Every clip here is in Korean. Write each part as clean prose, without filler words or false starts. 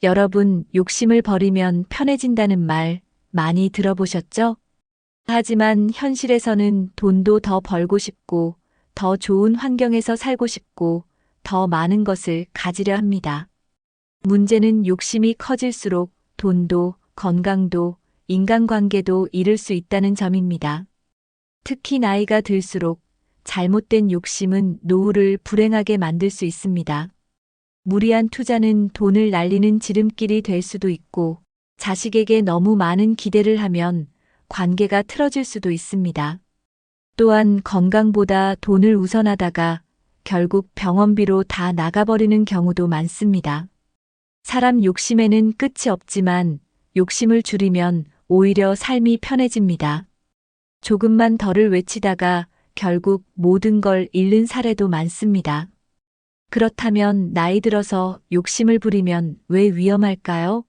여러분, 욕심을 버리면 편해진다는 말 많이 들어보셨죠? 하지만 현실에서는 돈도 더 벌고 싶고, 더 좋은 환경에서 살고 싶고, 더 많은 것을 가지려 합니다. 문제는 욕심이 커질수록 돈도, 건강도, 인간관계도 잃을 수 있다는 점입니다. 특히 나이가 들수록 잘못된 욕심은 노후를 불행하게 만들 수 있습니다. 무리한 투자는 돈을 날리는 지름길이 될 수도 있고, 자식에게 너무 많은 기대를 하면 관계가 틀어질 수도 있습니다. 또한 건강보다 돈을 우선하다가 결국 병원비로 다 나가버리는 경우도 많습니다. 사람 욕심에는 끝이 없지만 욕심을 줄이면 오히려 삶이 편해집니다. 조금만 덜을 외치다가 결국 모든 걸 잃는 사례도 많습니다. 그렇다면 나이 들어서 욕심을 부리면 왜 위험할까요?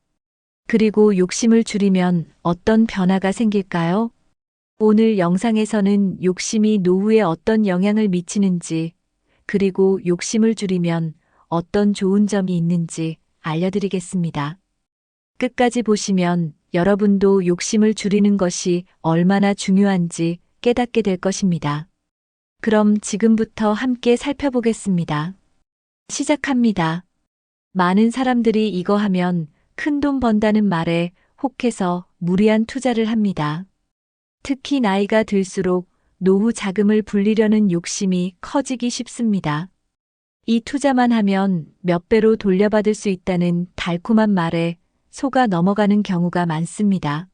그리고 욕심을 줄이면 어떤 변화가 생길까요? 오늘 영상에서는 욕심이 노후에 어떤 영향을 미치는지, 그리고 욕심을 줄이면 어떤 좋은 점이 있는지 알려드리겠습니다. 끝까지 보시면 여러분도 욕심을 줄이는 것이 얼마나 중요한지 깨닫게 될 것입니다. 그럼 지금부터 함께 살펴보겠습니다. 시작합니다. 많은 사람들이 이거 하면 큰 돈 번다는 말에 혹해서 무리한 투자를 합니다. 특히 나이가 들수록 노후 자금을 불리려는 욕심이 커지기 쉽습니다. 이 투자만 하면 몇 배로 돌려받을 수 있다는 달콤한 말에 속아 넘어가는 경우가 많습니다.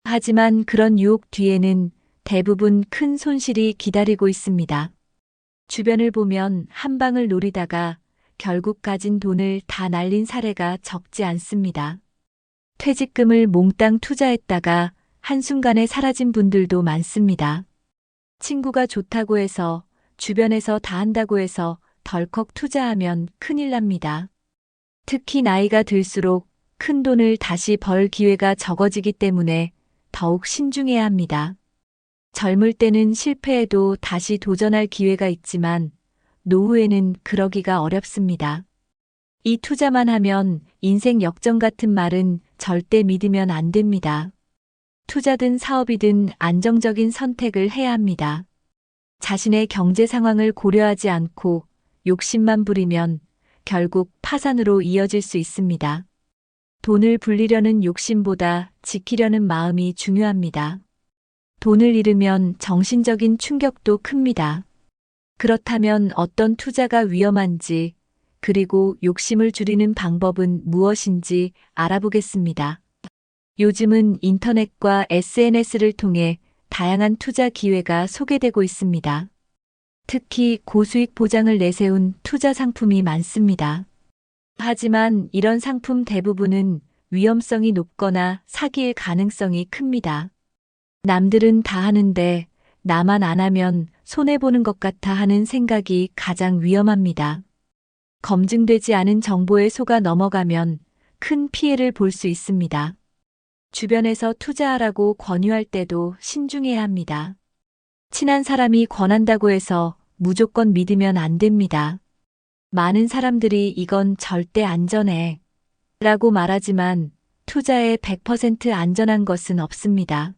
하지만 그런 유혹 뒤에는 대부분 큰 손실이 기다리고 있습니다. 주변을 보면 한 방을 노리다가 결국 가진 돈을 다 날린 사례가 적지 않습니다. 퇴직금을 몽땅 투자했다가 한순간에 사라진 분들도 많습니다. 친구가 좋다고 해서, 주변에서 다 한다고 해서 덜컥 투자하면 큰일 납니다. 특히 나이가 들수록 큰 돈을 다시 벌 기회가 적어지기 때문에 더욱 신중해야 합니다. 젊을 때는 실패해도 다시 도전할 기회가 있지만 노후에는 그러기가 어렵습니다. 이 투자만 하면 인생 역전 같은 말은 절대 믿으면 안 됩니다. 투자든 사업이든 안정적인 선택을 해야 합니다. 자신의 경제 상황을 고려하지 않고 욕심만 부리면 결국 파산으로 이어질 수 있습니다. 돈을 불리려는 욕심보다 지키려는 마음이 중요합니다. 돈을 잃으면 정신적인 충격도 큽니다. 그렇다면 어떤 투자가 위험한지, 그리고 욕심을 줄이는 방법은 무엇인지 알아보겠습니다. 요즘은 인터넷과 SNS를 통해 다양한 투자 기회가 소개되고 있습니다. 특히 고수익 보장을 내세운 투자 상품이 많습니다. 하지만 이런 상품 대부분은 위험성이 높거나 사기일 가능성이 큽니다. 남들은 다 하는데 나만 안 하면 손해보는 것 같아 하는 생각이 가장 위험합니다. 검증되지 않은 정보에 속아 넘어가면 큰 피해를 볼 수 있습니다. 주변에서 투자하라고 권유할 때도 신중해야 합니다. 친한 사람이 권한다고 해서 무조건 믿으면 안 됩니다. 많은 사람들이 이건 절대 안전해 라고 말하지만 투자에 100% 안전한 것은 없습니다.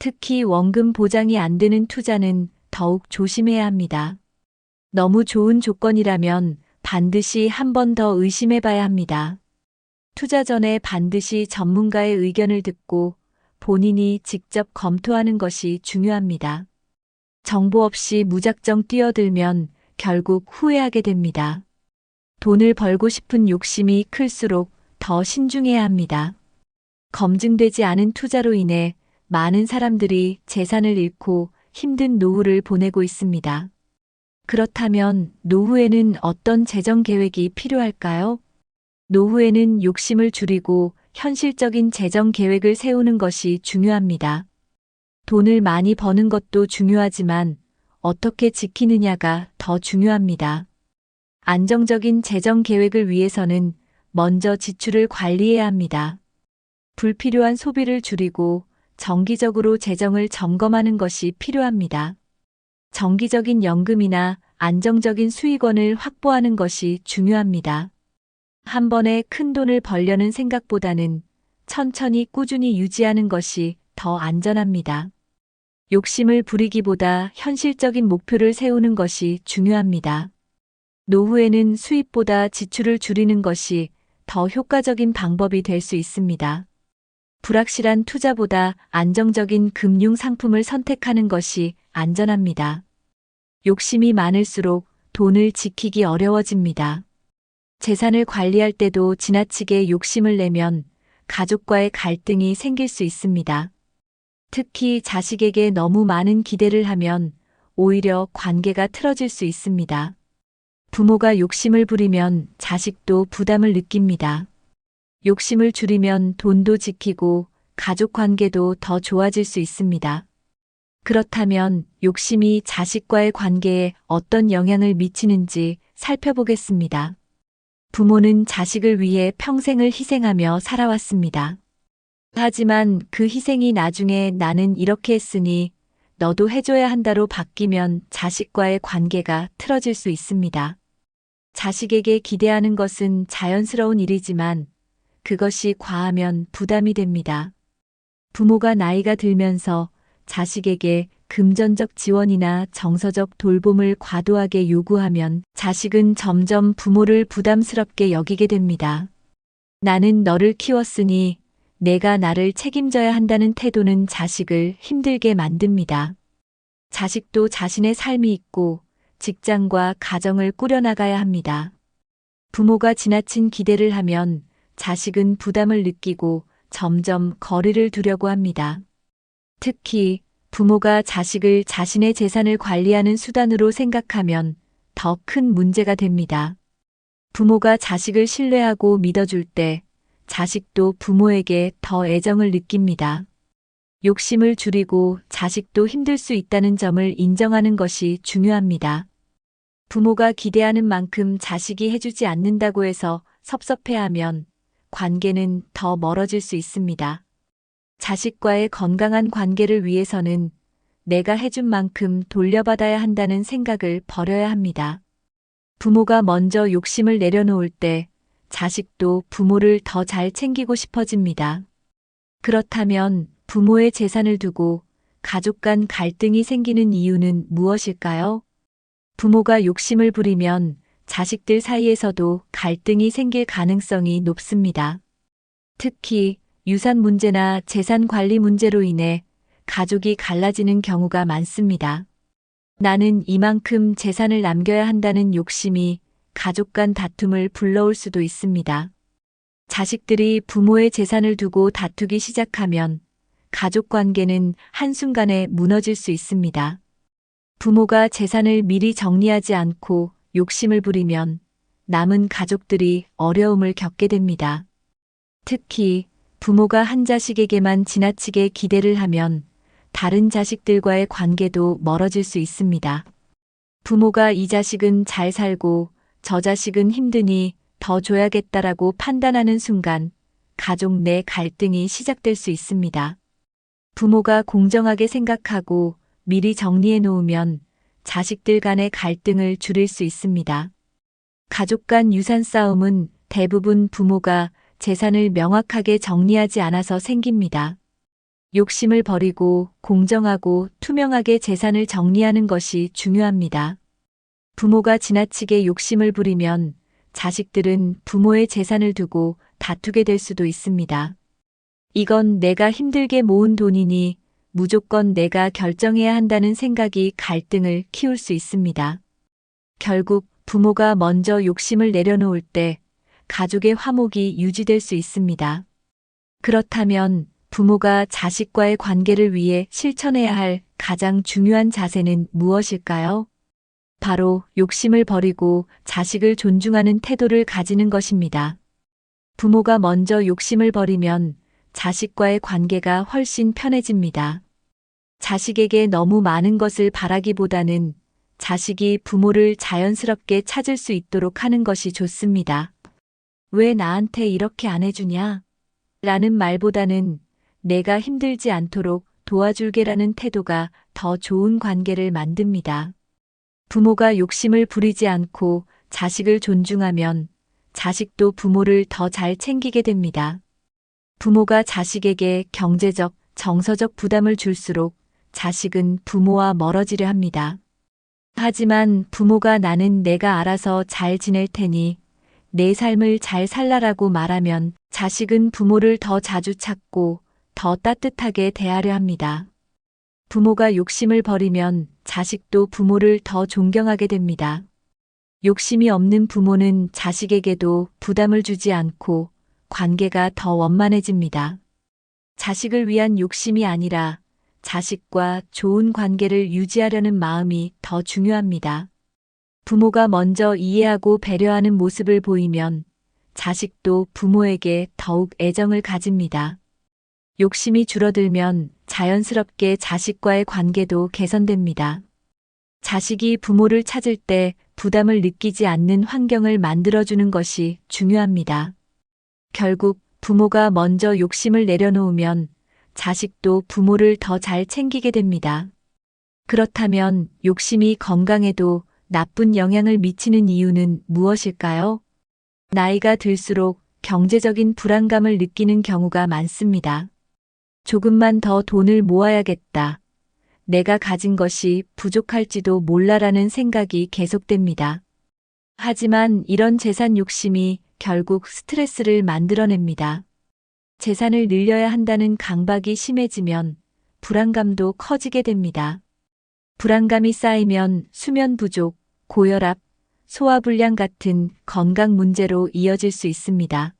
특히 원금 보장이 안 되는 투자는 더욱 조심해야 합니다. 너무 좋은 조건이라면 반드시 한 번 더 의심해 봐야 합니다. 투자 전에 반드시 전문가의 의견을 듣고 본인이 직접 검토하는 것이 중요합니다. 정보 없이 무작정 뛰어들면 결국 후회하게 됩니다. 돈을 벌고 싶은 욕심이 클수록 더 신중해야 합니다. 검증되지 않은 투자로 인해 많은 사람들이 재산을 잃고 힘든 노후를 보내고 있습니다. 그렇다면 노후에는 어떤 재정 계획이 필요할까요? 노후에는 욕심을 줄이고 현실적인 재정 계획을 세우는 것이 중요합니다. 돈을 많이 버는 것도 중요하지만 어떻게 지키느냐가 더 중요합니다. 안정적인 재정 계획을 위해서는 먼저 지출을 관리해야 합니다. 불필요한 소비를 줄이고 정기적으로 재정을 점검하는 것이 필요합니다. 정기적인 연금이나 안정적인 수익원을 확보하는 것이 중요합니다. 한 번에 큰 돈을 벌려는 생각보다는 천천히 꾸준히 유지하는 것이 더 안전합니다. 욕심을 부리기보다 현실적인 목표를 세우는 것이 중요합니다. 노후에는 수입보다 지출을 줄이는 것이 더 효과적인 방법이 될 수 있습니다. 불확실한 투자보다 안정적인 금융 상품을 선택하는 것이 안전합니다. 욕심이 많을수록 돈을 지키기 어려워집니다. 재산을 관리할 때도 지나치게 욕심을 내면 가족과의 갈등이 생길 수 있습니다. 특히 자식에게 너무 많은 기대를 하면 오히려 관계가 틀어질 수 있습니다. 부모가 욕심을 부리면 자식도 부담을 느낍니다. 욕심을 줄이면 돈도 지키고 가족 관계도 더 좋아질 수 있습니다. 그렇다면 욕심이 자식과의 관계에 어떤 영향을 미치는지 살펴보겠습니다. 부모는 자식을 위해 평생을 희생하며 살아왔습니다. 하지만 그 희생이 나중에 나는 이렇게 했으니 너도 해줘야 한다로 바뀌면 자식과의 관계가 틀어질 수 있습니다. 자식에게 기대하는 것은 자연스러운 일이지만 그것이 과하면 부담이 됩니다. 부모가 나이가 들면서 자식에게 금전적 지원이나 정서적 돌봄을 과도하게 요구하면 자식은 점점 부모를 부담스럽게 여기게 됩니다. 나는 너를 키웠으니 내가 나를 책임져야 한다는 태도는 자식을 힘들게 만듭니다. 자식도 자신의 삶이 있고 직장과 가정을 꾸려나가야 합니다. 부모가 지나친 기대를 하면 자식은 부담을 느끼고 점점 거리를 두려고 합니다. 특히 부모가 자식을 자신의 재산을 관리하는 수단으로 생각하면 더 큰 문제가 됩니다. 부모가 자식을 신뢰하고 믿어줄 때 자식도 부모에게 더 애정을 느낍니다. 욕심을 줄이고 자식도 힘들 수 있다는 점을 인정하는 것이 중요합니다. 부모가 기대하는 만큼 자식이 해주지 않는다고 해서 섭섭해하면 관계는 더 멀어질 수 있습니다. 자식과의 건강한 관계를 위해서는 내가 해준 만큼 돌려받아야 한다는 생각을 버려야 합니다. 부모가 먼저 욕심을 내려놓을 때 자식도 부모를 더 잘 챙기고 싶어집니다. 그렇다면 부모의 재산을 두고 가족 간 갈등이 생기는 이유는 무엇일까요? 부모가 욕심을 부리면 자식들 사이에서도 갈등이 생길 가능성이 높습니다. 특히 유산 문제나 재산 관리 문제로 인해 가족이 갈라지는 경우가 많습니다. 나는 이만큼 재산을 남겨야 한다는 욕심이 가족 간 다툼을 불러올 수도 있습니다. 자식들이 부모의 재산을 두고 다투기 시작하면 가족 관계는 한순간에 무너질 수 있습니다. 부모가 재산을 미리 정리하지 않고 욕심을 부리면 남은 가족들이 어려움을 겪게 됩니다. 특히 부모가 한 자식에게만 지나치게 기대를 하면 다른 자식들과의 관계도 멀어질 수 있습니다. 부모가 이 자식은 잘 살고 저 자식은 힘드니 더 줘야겠다라고 판단하는 순간 가족 내 갈등이 시작될 수 있습니다. 부모가 공정하게 생각하고 미리 정리해 놓으면 자식들 간의 갈등을 줄일 수 있습니다. 가족 간 유산 싸움은 대부분 부모가 재산을 명확하게 정리하지 않아서 생깁니다. 욕심을 버리고 공정하고 투명하게 재산을 정리하는 것이 중요합니다. 부모가 지나치게 욕심을 부리면 자식들은 부모의 재산을 두고 다투게 될 수도 있습니다. 이건 내가 힘들게 모은 돈이니 무조건 내가 결정해야 한다는 생각이 갈등을 키울 수 있습니다. 결국 부모가 먼저 욕심을 내려놓을 때 가족의 화목이 유지될 수 있습니다. 그렇다면 부모가 자식과의 관계를 위해 실천해야 할 가장 중요한 자세는 무엇일까요? 바로 욕심을 버리고 자식을 존중하는 태도를 가지는 것입니다. 부모가 먼저 욕심을 버리면 자식과의 관계가 훨씬 편해집니다. 자식에게 너무 많은 것을 바라기보다는 자식이 부모를 자연스럽게 찾을 수 있도록 하는 것이 좋습니다. 왜 나한테 이렇게 안 해주냐? 라는 말보다는 내가 힘들지 않도록 도와줄게라는 태도가 더 좋은 관계를 만듭니다. 부모가 욕심을 부리지 않고 자식을 존중하면 자식도 부모를 더 잘 챙기게 됩니다. 부모가 자식에게 경제적, 정서적 부담을 줄수록 자식은 부모와 멀어지려 합니다. 하지만 부모가 나는 내가 알아서 잘 지낼 테니 내 삶을 잘 살라라고 말하면 자식은 부모를 더 자주 찾고 더 따뜻하게 대하려 합니다. 부모가 욕심을 버리면 자식도 부모를 더 존경하게 됩니다. 욕심이 없는 부모는 자식에게도 부담을 주지 않고 관계가 더 원만해집니다. 자식을 위한 욕심이 아니라 자식과 좋은 관계를 유지하려는 마음이 더 중요합니다. 부모가 먼저 이해하고 배려하는 모습을 보이면 자식도 부모에게 더욱 애정을 가집니다. 욕심이 줄어들면 자연스럽게 자식과의 관계도 개선됩니다. 자식이 부모를 찾을 때 부담을 느끼지 않는 환경을 만들어주는 것이 중요합니다. 결국 부모가 먼저 욕심을 내려놓으면 자식도 부모를 더 잘 챙기게 됩니다. 그렇다면 욕심이 건강에도 나쁜 영향을 미치는 이유는 무엇일까요? 나이가 들수록 경제적인 불안감을 느끼는 경우가 많습니다. 조금만 더 돈을 모아야겠다. 내가 가진 것이 부족할지도 몰라라는 생각이 계속됩니다. 하지만 이런 재산 욕심이 결국 스트레스를 만들어냅니다. 재산을 늘려야 한다는 강박이 심해지면 불안감도 커지게 됩니다. 불안감이 쌓이면 수면 부족, 고혈압, 소화불량 같은 건강 문제로 이어질 수 있습니다.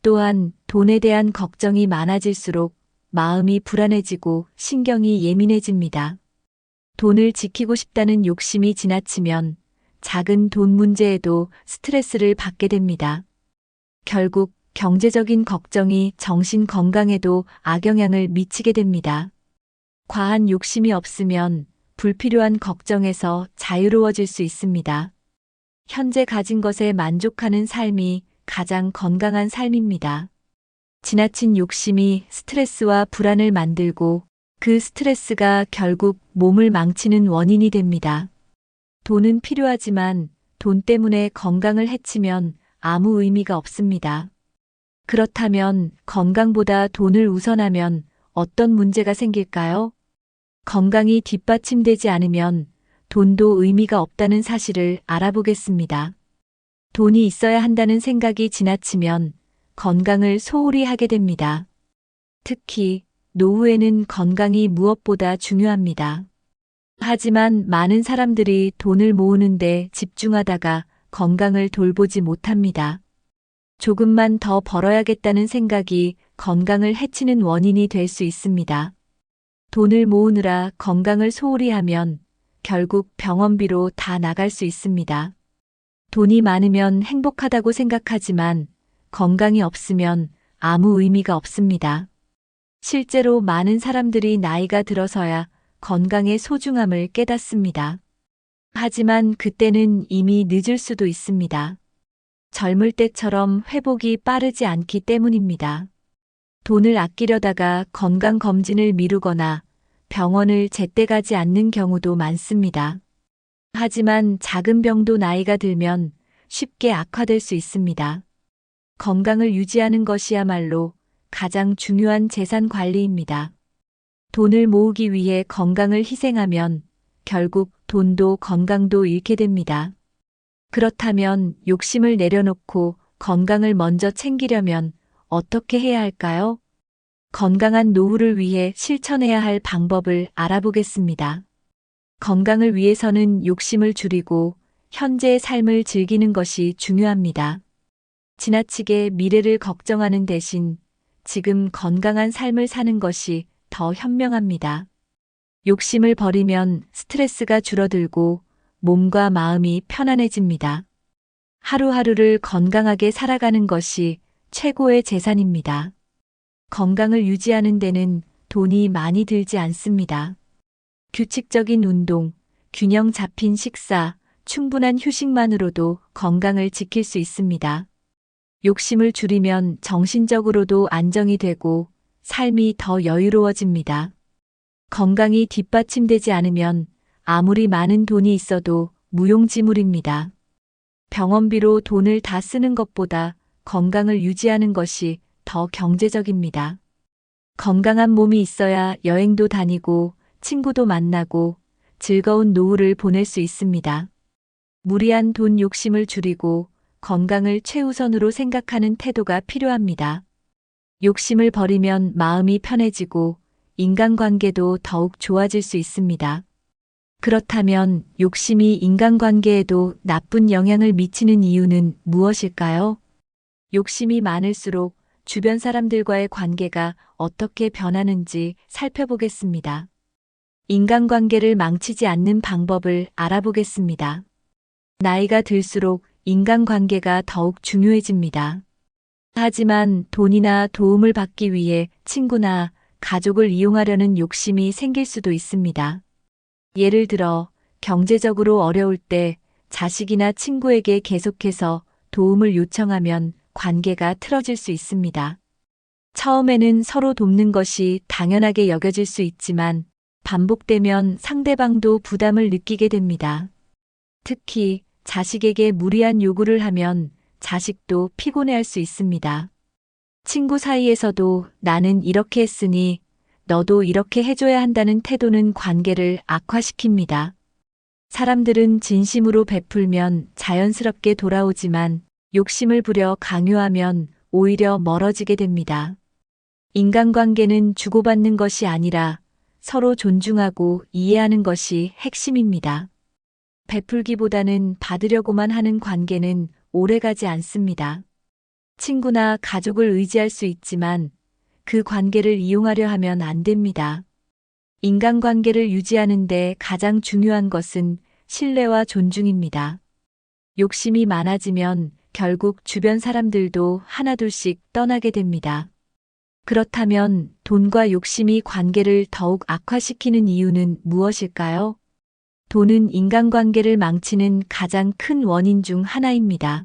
또한 돈에 대한 걱정이 많아질수록 마음이 불안해지고 신경이 예민해집니다. 돈을 지키고 싶다는 욕심이 지나치면 작은 돈 문제에도 스트레스를 받게 됩니다. 결국 경제적인 걱정이 정신 건강에도 악영향을 미치게 됩니다. 과한 욕심이 없으면 불필요한 걱정에서 자유로워질 수 있습니다. 현재 가진 것에 만족하는 삶이 가장 건강한 삶입니다. 지나친 욕심이 스트레스와 불안을 만들고 그 스트레스가 결국 몸을 망치는 원인이 됩니다. 돈은 필요하지만 돈 때문에 건강을 해치면 아무 의미가 없습니다. 그렇다면 건강보다 돈을 우선하면 어떤 문제가 생길까요? 건강이 뒷받침되지 않으면 돈도 의미가 없다는 사실을 알아보겠습니다. 돈이 있어야 한다는 생각이 지나치면 건강을 소홀히 하게 됩니다. 특히 노후에는 건강이 무엇보다 중요합니다. 하지만 많은 사람들이 돈을 모으는데 집중하다가 건강을 돌보지 못합니다. 조금만 더 벌어야겠다는 생각이 건강을 해치는 원인이 될 수 있습니다. 돈을 모으느라 건강을 소홀히 하면 결국 병원비로 다 나갈 수 있습니다. 돈이 많으면 행복하다고 생각하지만 건강이 없으면 아무 의미가 없습니다. 실제로 많은 사람들이 나이가 들어서야 건강의 소중함을 깨닫습니다. 하지만 그때는 이미 늦을 수도 있습니다. 젊을 때처럼 회복이 빠르지 않기 때문입니다. 돈을 아끼려다가 건강검진을 미루거나 병원을 제때 가지 않는 경우도 많습니다. 하지만 작은 병도 나이가 들면 쉽게 악화될 수 있습니다. 건강을 유지하는 것이야말로 가장 중요한 재산 관리입니다. 돈을 모으기 위해 건강을 희생하면 결국 돈도 건강도 잃게 됩니다. 그렇다면 욕심을 내려놓고 건강을 먼저 챙기려면 어떻게 해야 할까요? 건강한 노후를 위해 실천해야 할 방법을 알아보겠습니다. 건강을 위해서는 욕심을 줄이고 현재의 삶을 즐기는 것이 중요합니다. 지나치게 미래를 걱정하는 대신 지금 건강한 삶을 사는 것이 더 현명합니다. 욕심을 버리면 스트레스가 줄어들고 몸과 마음이 편안해집니다. 하루하루를 건강하게 살아가는 것이 최고의 재산입니다. 건강을 유지하는 데는 돈이 많이 들지 않습니다. 규칙적인 운동, 균형 잡힌 식사, 충분한 휴식만으로도 건강을 지킬 수 있습니다. 욕심을 줄이면 정신적으로도 안정이 되고 삶이 더 여유로워집니다. 건강이 뒷받침되지 않으면 아무리 많은 돈이 있어도 무용지물입니다. 병원비로 돈을 다 쓰는 것보다 건강을 유지하는 것이 더 경제적입니다. 건강한 몸이 있어야 여행도 다니고 친구도 만나고 즐거운 노후를 보낼 수 있습니다. 무리한 돈 욕심을 줄이고 건강을 최우선으로 생각하는 태도가 필요합니다. 욕심을 버리면 마음이 편해지고 인간관계도 더욱 좋아질 수 있습니다. 그렇다면 욕심이 인간관계에도 나쁜 영향을 미치는 이유는 무엇일까요? 욕심이 많을수록 주변 사람들과의 관계가 어떻게 변하는지 살펴보겠습니다. 인간관계를 망치지 않는 방법을 알아보겠습니다. 나이가 들수록 인간관계가 더욱 중요해집니다. 하지만 돈이나 도움을 받기 위해 친구나 가족을 이용하려는 욕심이 생길 수도 있습니다. 예를 들어 경제적으로 어려울 때 자식이나 친구에게 계속해서 도움을 요청하면 관계가 틀어질 수 있습니다. 처음에는 서로 돕는 것이 당연하게 여겨질 수 있지만 반복되면 상대방도 부담을 느끼게 됩니다. 특히 자식에게 무리한 요구를 하면 자식도 피곤해할 수 있습니다. 친구 사이에서도 나는 이렇게 했으니 너도 이렇게 해줘야 한다는 태도는 관계를 악화시킵니다. 사람들은 진심으로 베풀면 자연스럽게 돌아오지만 욕심을 부려 강요하면 오히려 멀어지게 됩니다. 인간관계는 주고받는 것이 아니라 서로 존중하고 이해하는 것이 핵심입니다. 베풀기보다는 받으려고만 하는 관계는 오래가지 않습니다. 친구나 가족을 의지할 수 있지만 그 관계를 이용하려 하면 안 됩니다. 인간관계를 유지하는데 가장 중요한 것은 신뢰와 존중입니다. 욕심이 많아지면 결국 주변 사람들도 하나둘씩 떠나게 됩니다. 그렇다면 돈과 욕심이 관계를 더욱 악화시키는 이유는 무엇일까요? 돈은 인간관계를 망치는 가장 큰 원인 중 하나입니다.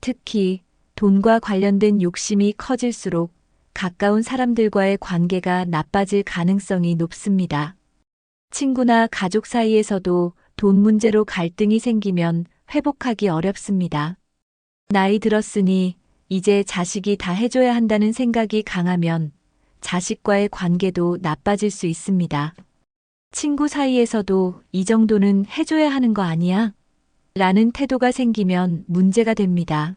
특히 돈과 관련된 욕심이 커질수록 가까운 사람들과의 관계가 나빠질 가능성이 높습니다. 친구나 가족 사이에서도 돈 문제로 갈등이 생기면 회복하기 어렵습니다. 나이 들었으니 이제 자식이 다 해줘야 한다는 생각이 강하면 자식과의 관계도 나빠질 수 있습니다. 친구 사이에서도 이 정도는 해줘야 하는 거 아니야? 라는 태도가 생기면 문제가 됩니다.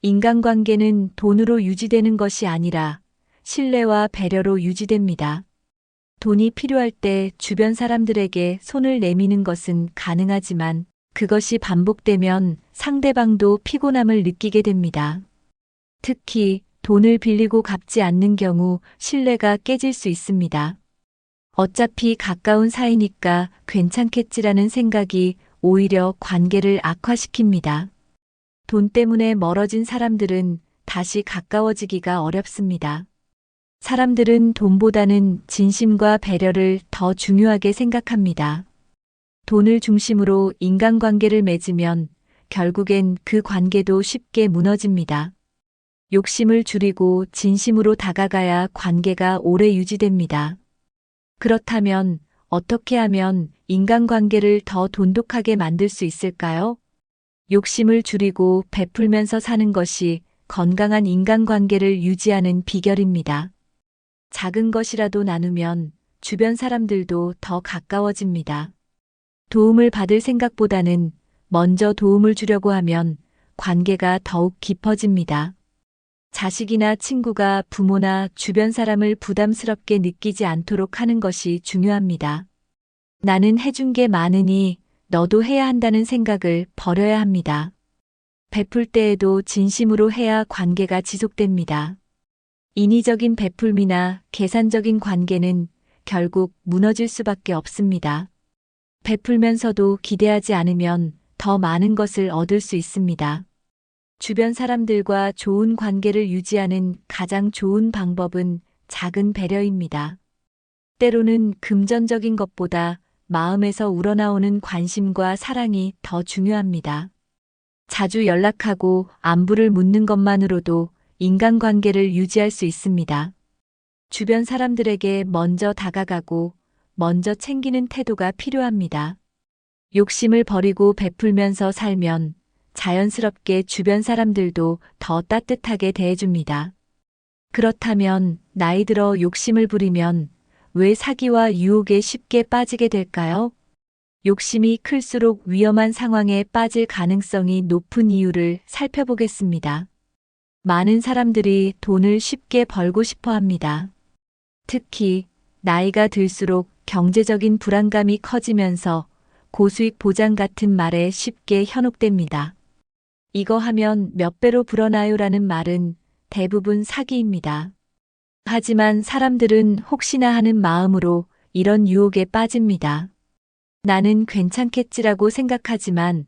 인간관계는 돈으로 유지되는 것이 아니라 신뢰와 배려로 유지됩니다. 돈이 필요할 때 주변 사람들에게 손을 내미는 것은 가능하지만 그것이 반복되면 상대방도 피곤함을 느끼게 됩니다. 특히 돈을 빌리고 갚지 않는 경우 신뢰가 깨질 수 있습니다. 어차피 가까운 사이니까 괜찮겠지라는 생각이 오히려 관계를 악화시킵니다. 돈 때문에 멀어진 사람들은 다시 가까워지기가 어렵습니다. 사람들은 돈보다는 진심과 배려를 더 중요하게 생각합니다. 돈을 중심으로 인간관계를 맺으면 결국엔 그 관계도 쉽게 무너집니다. 욕심을 줄이고 진심으로 다가가야 관계가 오래 유지됩니다. 그렇다면 어떻게 하면 인간관계를 더 돈독하게 만들 수 있을까요? 욕심을 줄이고 베풀면서 사는 것이 건강한 인간관계를 유지하는 비결입니다. 작은 것이라도 나누면 주변 사람들도 더 가까워집니다. 도움을 받을 생각보다는 먼저 도움을 주려고 하면 관계가 더욱 깊어집니다. 자식이나 친구가 부모나 주변 사람을 부담스럽게 느끼지 않도록 하는 것이 중요합니다. 나는 해준 게 많으니 너도 해야 한다는 생각을 버려야 합니다. 베풀 때에도 진심으로 해야 관계가 지속됩니다. 인위적인 베풀미나 계산적인 관계는 결국 무너질 수밖에 없습니다. 베풀면서도 기대하지 않으면 더 많은 것을 얻을 수 있습니다. 주변 사람들과 좋은 관계를 유지하는 가장 좋은 방법은 작은 배려입니다. 때로는 금전적인 것보다 마음에서 우러나오는 관심과 사랑이 더 중요합니다. 자주 연락하고 안부를 묻는 것만으로도 인간관계를 유지할 수 있습니다. 주변 사람들에게 먼저 다가가고 먼저 챙기는 태도가 필요합니다. 욕심을 버리고 베풀면서 살면 자연스럽게 주변 사람들도 더 따뜻하게 대해줍니다. 그렇다면 나이 들어 욕심을 부리면 왜 사기와 유혹에 쉽게 빠지게 될까요? 욕심이 클수록 위험한 상황에 빠질 가능성이 높은 이유를 살펴보겠습니다. 많은 사람들이 돈을 쉽게 벌고 싶어 합니다. 특히 나이가 들수록 경제적인 불안감이 커지면서 고수익 보장 같은 말에 쉽게 현혹됩니다. 이거 하면 몇 배로 불어나요라는 말은 대부분 사기입니다. 하지만 사람들은 혹시나 하는 마음으로 이런 유혹에 빠집니다. 나는 괜찮겠지라고 생각하지만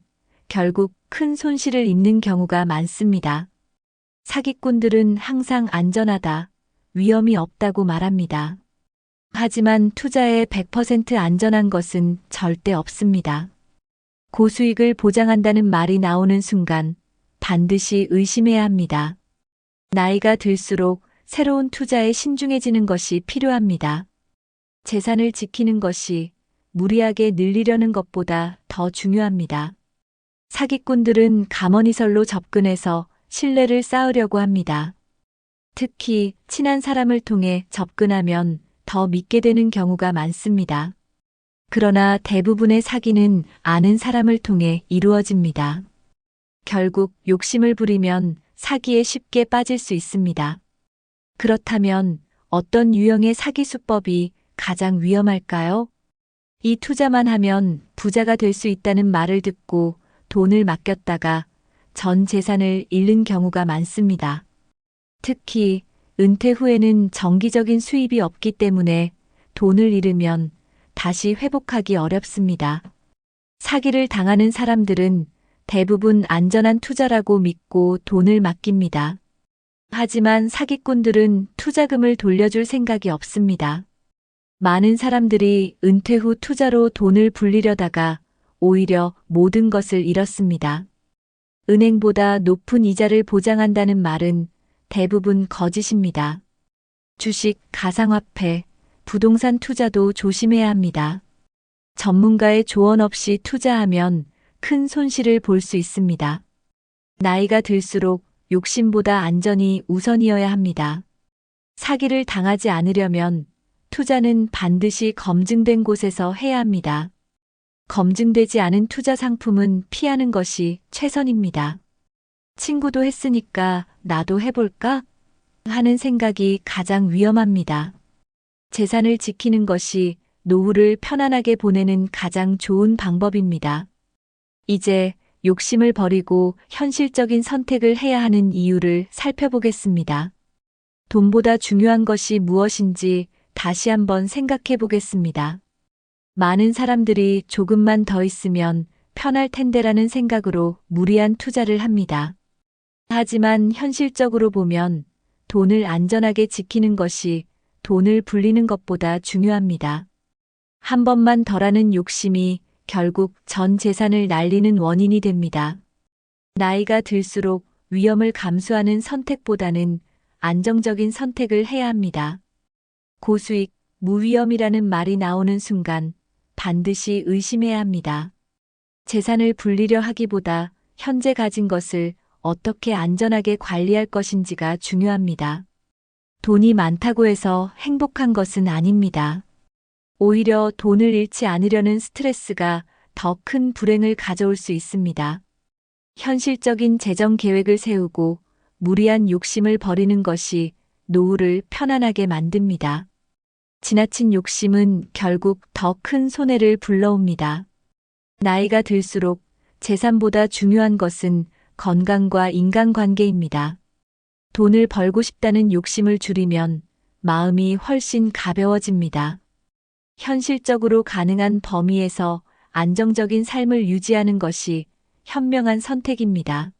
결국 큰 손실을 입는 경우가 많습니다. 사기꾼들은 항상 안전하다, 위험이 없다고 말합니다. 하지만 투자에 100% 안전한 것은 절대 없습니다. 고수익을 보장한다는 말이 나오는 순간 반드시 의심해야 합니다. 나이가 들수록 새로운 투자에 신중해지는 것이 필요합니다. 재산을 지키는 것이 무리하게 늘리려는 것보다 더 중요합니다. 사기꾼들은 감언이설로 접근해서 신뢰를 쌓으려고 합니다. 특히 친한 사람을 통해 접근하면 더 믿게 되는 경우가 많습니다. 그러나 대부분의 사기는 아는 사람을 통해 이루어집니다. 결국 욕심을 부리면 사기에 쉽게 빠질 수 있습니다. 그렇다면 어떤 유형의 사기 수법이 가장 위험할까요? 이 투자만 하면 부자가 될 수 있다는 말을 듣고 돈을 맡겼다가 전 재산을 잃는 경우가 많습니다. 특히 은퇴 후에는 정기적인 수입이 없기 때문에 돈을 잃으면 다시 회복하기 어렵습니다. 사기를 당하는 사람들은 대부분 안전한 투자라고 믿고 돈을 맡깁니다. 하지만 사기꾼들은 투자금을 돌려줄 생각이 없습니다. 많은 사람들이 은퇴 후 투자로 돈을 불리려다가 오히려 모든 것을 잃었습니다. 은행보다 높은 이자를 보장한다는 말은 대부분 거짓입니다. 주식, 가상화폐, 부동산 투자도 조심해야 합니다. 전문가의 조언 없이 투자하면 큰 손실을 볼 수 있습니다. 나이가 들수록 욕심보다 안전이 우선이어야 합니다. 사기를 당하지 않으려면 투자는 반드시 검증된 곳에서 해야 합니다. 검증되지 않은 투자 상품은 피하는 것이 최선입니다. 친구도 했으니까 나도 해볼까? 하는 생각이 가장 위험합니다. 재산을 지키는 것이 노후를 편안하게 보내는 가장 좋은 방법입니다. 이제 욕심을 버리고 현실적인 선택을 해야 하는 이유를 살펴보겠습니다. 돈보다 중요한 것이 무엇인지 다시 한번 생각해 보겠습니다. 많은 사람들이 조금만 더 있으면 편할 텐데라는 생각으로 무리한 투자를 합니다. 하지만 현실적으로 보면 돈을 안전하게 지키는 것이 돈을 불리는 것보다 중요합니다. 한 번만 덜하는 욕심이 결국 전 재산을 날리는 원인이 됩니다. 나이가 들수록 위험을 감수하는 선택보다는 안정적인 선택을 해야 합니다. 고수익, 무위험이라는 말이 나오는 순간 반드시 의심해야 합니다. 재산을 불리려 하기보다 현재 가진 것을 어떻게 안전하게 관리할 것인지가 중요합니다. 돈이 많다고 해서 행복한 것은 아닙니다. 오히려 돈을 잃지 않으려는 스트레스가 더 큰 불행을 가져올 수 있습니다. 현실적인 재정 계획을 세우고 무리한 욕심을 버리는 것이 노후를 편안하게 만듭니다. 지나친 욕심은 결국 더 큰 손해를 불러옵니다. 나이가 들수록 재산보다 중요한 것은 건강과 인간관계입니다. 돈을 벌고 싶다는 욕심을 줄이면 마음이 훨씬 가벼워집니다. 현실적으로 가능한 범위에서 안정적인 삶을 유지하는 것이 현명한 선택입니다.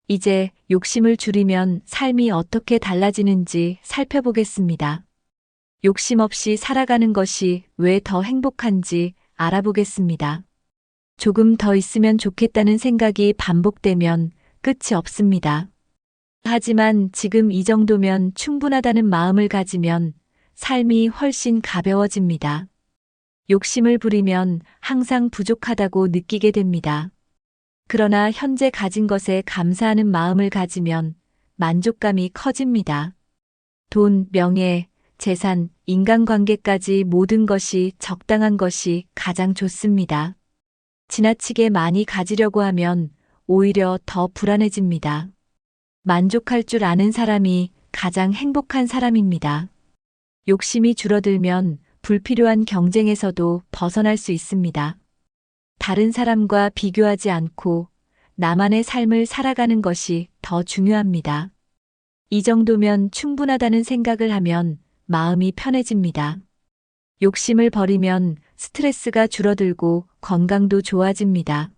이제 욕심을 줄이면 삶이 어떻게 달라지는지 살펴보겠습니다. 욕심 없이 살아가는 것이 왜 더 행복한지 알아보겠습니다. 조금 더 있으면 좋겠다는 생각이 반복되면 끝이 없습니다. 하지만 지금 이 정도면 충분하다는 마음을 가지면 삶이 훨씬 가벼워집니다. 욕심을 부리면 항상 부족하다고 느끼게 됩니다. 그러나 현재 가진 것에 감사하는 마음을 가지면 만족감이 커집니다. 돈, 명예, 재산, 인간관계까지 모든 것이 적당한 것이 가장 좋습니다. 지나치게 많이 가지려고 하면 오히려 더 불안해집니다. 만족할 줄 아는 사람이 가장 행복한 사람입니다. 욕심이 줄어들면 불필요한 경쟁에서도 벗어날 수 있습니다. 다른 사람과 비교하지 않고 나만의 삶을 살아가는 것이 더 중요합니다. 이 정도면 충분하다는 생각을 하면 마음이 편해집니다. 욕심을 버리면 스트레스가 줄어들고 건강도 좋아집니다.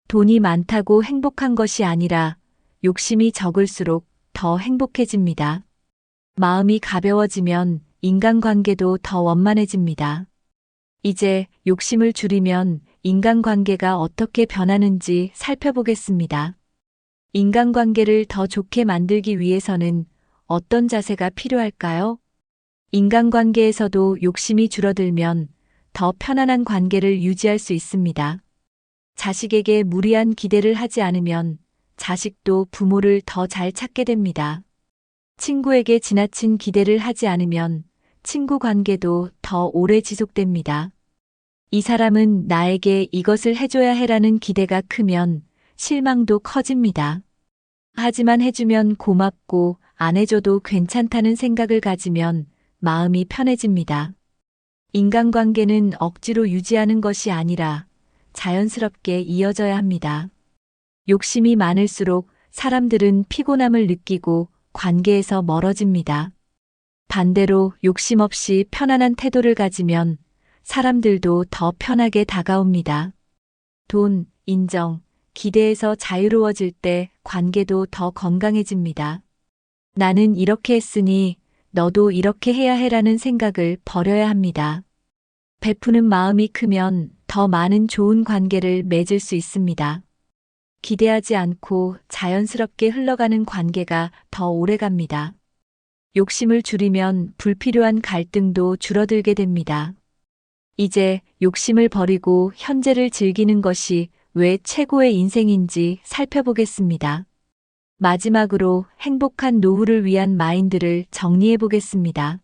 돈이 많다고 행복한 것이 아니라 욕심이 적을수록 더 행복해집니다. 마음이 가벼워지면 인간관계도 더 원만해집니다. 이제 욕심을 줄이면 인간관계가 어떻게 변하는지 살펴보겠습니다. 인간관계를 더 좋게 만들기 위해서는 어떤 자세가 필요할까요? 인간관계에서도 욕심이 줄어들면 더 편안한 관계를 유지할 수 있습니다. 자식에게 무리한 기대를 하지 않으면 자식도 부모를 더 잘 찾게 됩니다. 친구에게 지나친 기대를 하지 않으면 친구 관계도 더 오래 지속됩니다. 이 사람은 나에게 이것을 해줘야 해라는 기대가 크면 실망도 커집니다. 하지만 해주면 고맙고 안 해줘도 괜찮다는 생각을 가지면 마음이 편해집니다. 인간관계는 억지로 유지하는 것이 아니라 자연스럽게 이어져야 합니다. 욕심이 많을수록 사람들은 피곤함을 느끼고 관계에서 멀어집니다. 반대로 욕심 없이 편안한 태도를 가지면 사람들도 더 편하게 다가옵니다. 돈, 인정, 기대에서 자유로워질 때 관계도 더 건강해집니다. 나는 이렇게 했으니 너도 이렇게 해야 해라는 생각을 버려야 합니다. 베푸는 마음이 크면 더 많은 좋은 관계를 맺을 수 있습니다. 기대하지 않고 자연스럽게 흘러가는 관계가 더 오래갑니다. 욕심을 줄이면 불필요한 갈등도 줄어들게 됩니다. 이제 욕심을 버리고 현재를 즐기는 것이 왜 최고의 인생인지 살펴보겠습니다. 마지막으로 행복한 노후를 위한 마인드를 정리해 보겠습니다.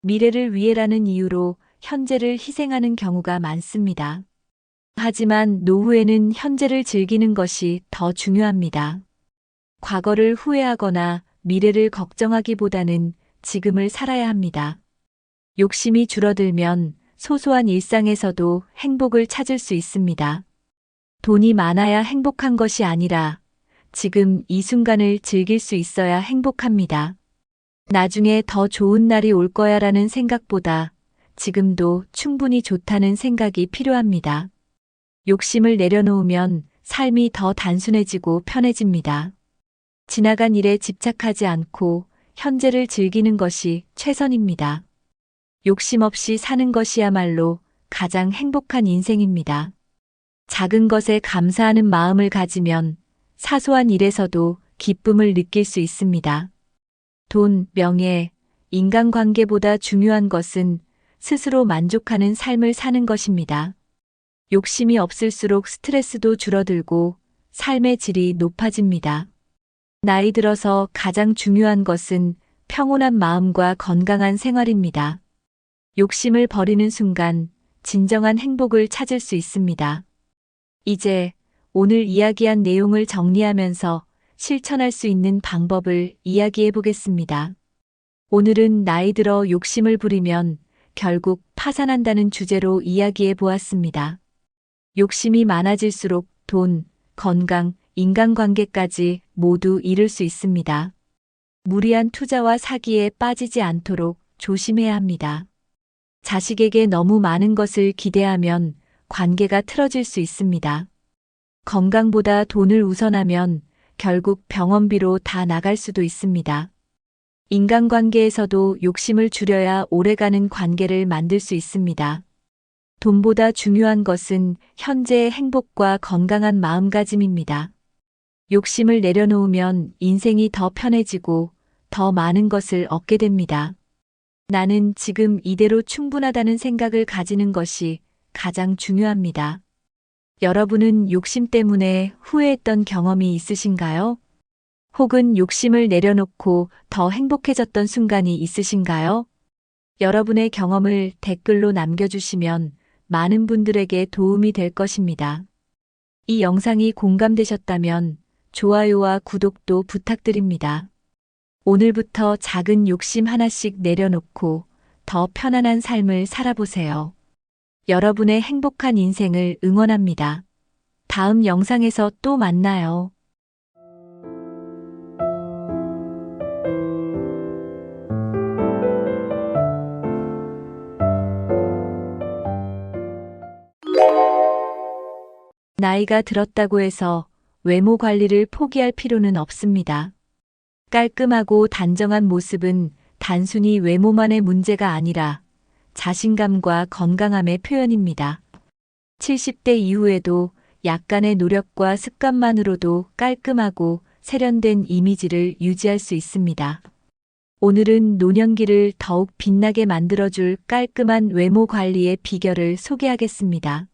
미래를 위해라는 이유로 현재를 희생하는 경우가 많습니다. 하지만 노후에는 현재를 즐기는 것이 더 중요합니다. 과거를 후회하거나 미래를 걱정하기보다는 지금을 살아야 합니다. 욕심이 줄어들면 소소한 일상에서도 행복을 찾을 수 있습니다. 돈이 많아야 행복한 것이 아니라 지금 이 순간을 즐길 수 있어야 행복합니다. 나중에 더 좋은 날이 올 거야라는 생각보다 지금도 충분히 좋다는 생각이 필요합니다. 욕심을 내려놓으면 삶이 더 단순해지고 편해집니다. 지나간 일에 집착하지 않고 현재를 즐기는 것이 최선입니다. 욕심 없이 사는 것이야말로 가장 행복한 인생입니다. 작은 것에 감사하는 마음을 가지면 사소한 일에서도 기쁨을 느낄 수 있습니다. 돈, 명예, 인간관계보다 중요한 것은 스스로 만족하는 삶을 사는 것입니다. 욕심이 없을수록 스트레스도 줄어들고 삶의 질이 높아집니다. 나이 들어서 가장 중요한 것은 평온한 마음과 건강한 생활입니다. 욕심을 버리는 순간 진정한 행복을 찾을 수 있습니다. 이제 오늘 이야기한 내용을 정리하면서 실천할 수 있는 방법을 이야기해 보겠습니다. 오늘은 나이 들어 욕심을 부리면 결국 파산한다는 주제로 이야기해 보았습니다. 욕심이 많아질수록 돈, 건강, 인간관계까지 모두 잃을 수 있습니다. 무리한 투자와 사기에 빠지지 않도록 조심해야 합니다. 자식에게 너무 많은 것을 기대하면 관계가 틀어질 수 있습니다. 건강보다 돈을 우선하면 결국 병원비로 다 나갈 수도 있습니다. 인간관계에서도 욕심을 줄여야 오래가는 관계를 만들 수 있습니다. 돈보다 중요한 것은 현재의 행복과 건강한 마음가짐입니다. 욕심을 내려놓으면 인생이 더 편해지고 더 많은 것을 얻게 됩니다. 나는 지금 이대로 충분하다는 생각을 가지는 것이 가장 중요합니다. 여러분은 욕심 때문에 후회했던 경험이 있으신가요? 혹은 욕심을 내려놓고 더 행복해졌던 순간이 있으신가요? 여러분의 경험을 댓글로 남겨주시면 많은 분들에게 도움이 될 것입니다. 이 영상이 공감되셨다면 좋아요와 구독도 부탁드립니다. 오늘부터 작은 욕심 하나씩 내려놓고 더 편안한 삶을 살아보세요. 여러분의 행복한 인생을 응원합니다. 다음 영상에서 또 만나요. 나이가 들었다고 해서 외모 관리를 포기할 필요는 없습니다. 깔끔하고 단정한 모습은 단순히 외모만의 문제가 아니라 자신감과 건강함의 표현입니다. 70대 이후에도 약간의 노력과 습관만으로도 깔끔하고 세련된 이미지를 유지할 수 있습니다. 오늘은 노년기를 더욱 빛나게 만들어줄 깔끔한 외모 관리의 비결을 소개하겠습니다.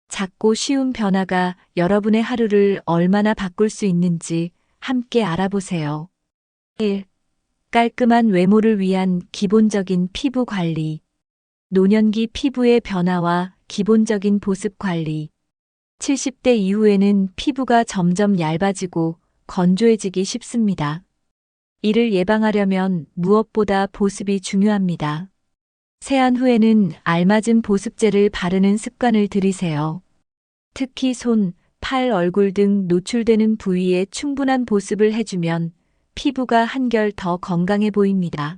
작고 쉬운 변화가 여러분의 하루를 얼마나 바꿀 수 있는지 함께 알아보세요. 1. 깔끔한 외모를 위한 기본적인 피부 관리. 노년기 피부의 변화와 기본적인 보습 관리. 70대 이후에는 피부가 점점 얇아지고 건조해지기 쉽습니다. 이를 예방하려면 무엇보다 보습이 중요합니다. 세안 후에는 알맞은 보습제를 바르는 습관을 들이세요. 특히 손, 팔, 얼굴 등 노출되는 부위에 충분한 보습을 해주면 피부가 한결 더 건강해 보입니다.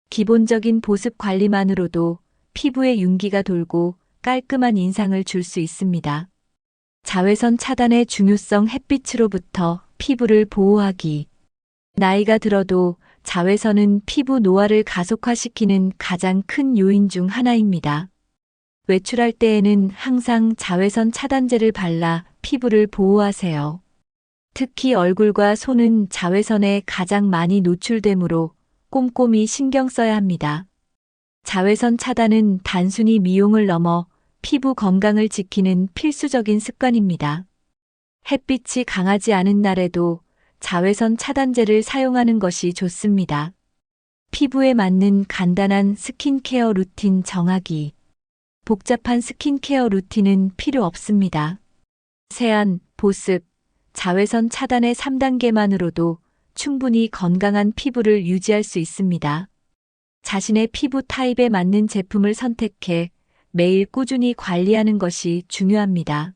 기본적인 보습 관리만으로도 피부에 윤기가 돌고 깔끔한 인상을 줄 수 있습니다. 자외선 차단의 중요성. 햇빛으로부터 피부를 보호하기. 나이가 들어도 자외선은 피부 노화를 가속화시키는 가장 큰 요인 중 하나입니다. 외출할 때에는 항상 자외선 차단제를 발라 피부를 보호하세요. 특히 얼굴과 손은 자외선에 가장 많이 노출되므로 꼼꼼히 신경 써야 합니다. 자외선 차단은 단순히 미용을 넘어 피부 건강을 지키는 필수적인 습관입니다. 햇빛이 강하지 않은 날에도 자외선 차단제를 사용하는 것이 좋습니다. 피부에 맞는 간단한 스킨케어 루틴 정하기. 복잡한 스킨케어 루틴은 필요 없습니다. 세안, 보습, 자외선 차단의 3단계만으로도 충분히 건강한 피부를 유지할 수 있습니다. 자신의 피부 타입에 맞는 제품을 선택해 매일 꾸준히 관리하는 것이 중요합니다.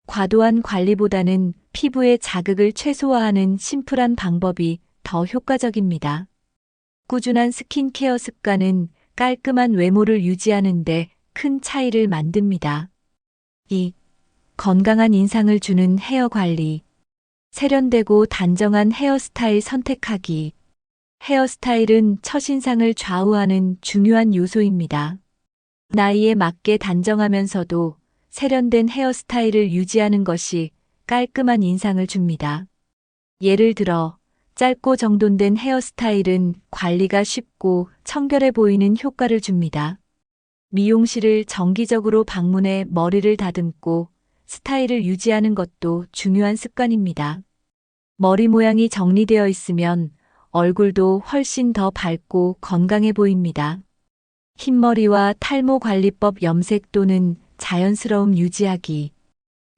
과도한 관리보다는 피부의 자극을 최소화하는 심플한 방법이 더 효과적입니다. 꾸준한 스킨케어 습관은 깔끔한 외모를 유지하는 데 큰 차이를 만듭니다. 2. 건강한 인상을 주는 헤어 관리. 세련되고 단정한 헤어스타일 선택하기. 헤어스타일은 첫인상을 좌우하는 중요한 요소입니다. 나이에 맞게 단정하면서도 세련된 헤어스타일을 유지하는 것이 깔끔한 인상을 줍니다. 예를 들어, 짧고 정돈된 헤어스타일은 관리가 쉽고 청결해 보이는 효과를 줍니다. 미용실을 정기적으로 방문해 머리를 다듬고 스타일을 유지하는 것도 중요한 습관입니다. 머리 모양이 정리되어 있으면 얼굴도 훨씬 더 밝고 건강해 보입니다. 흰머리와 탈모 관리법. 염색 또는 자연스러움 유지하기.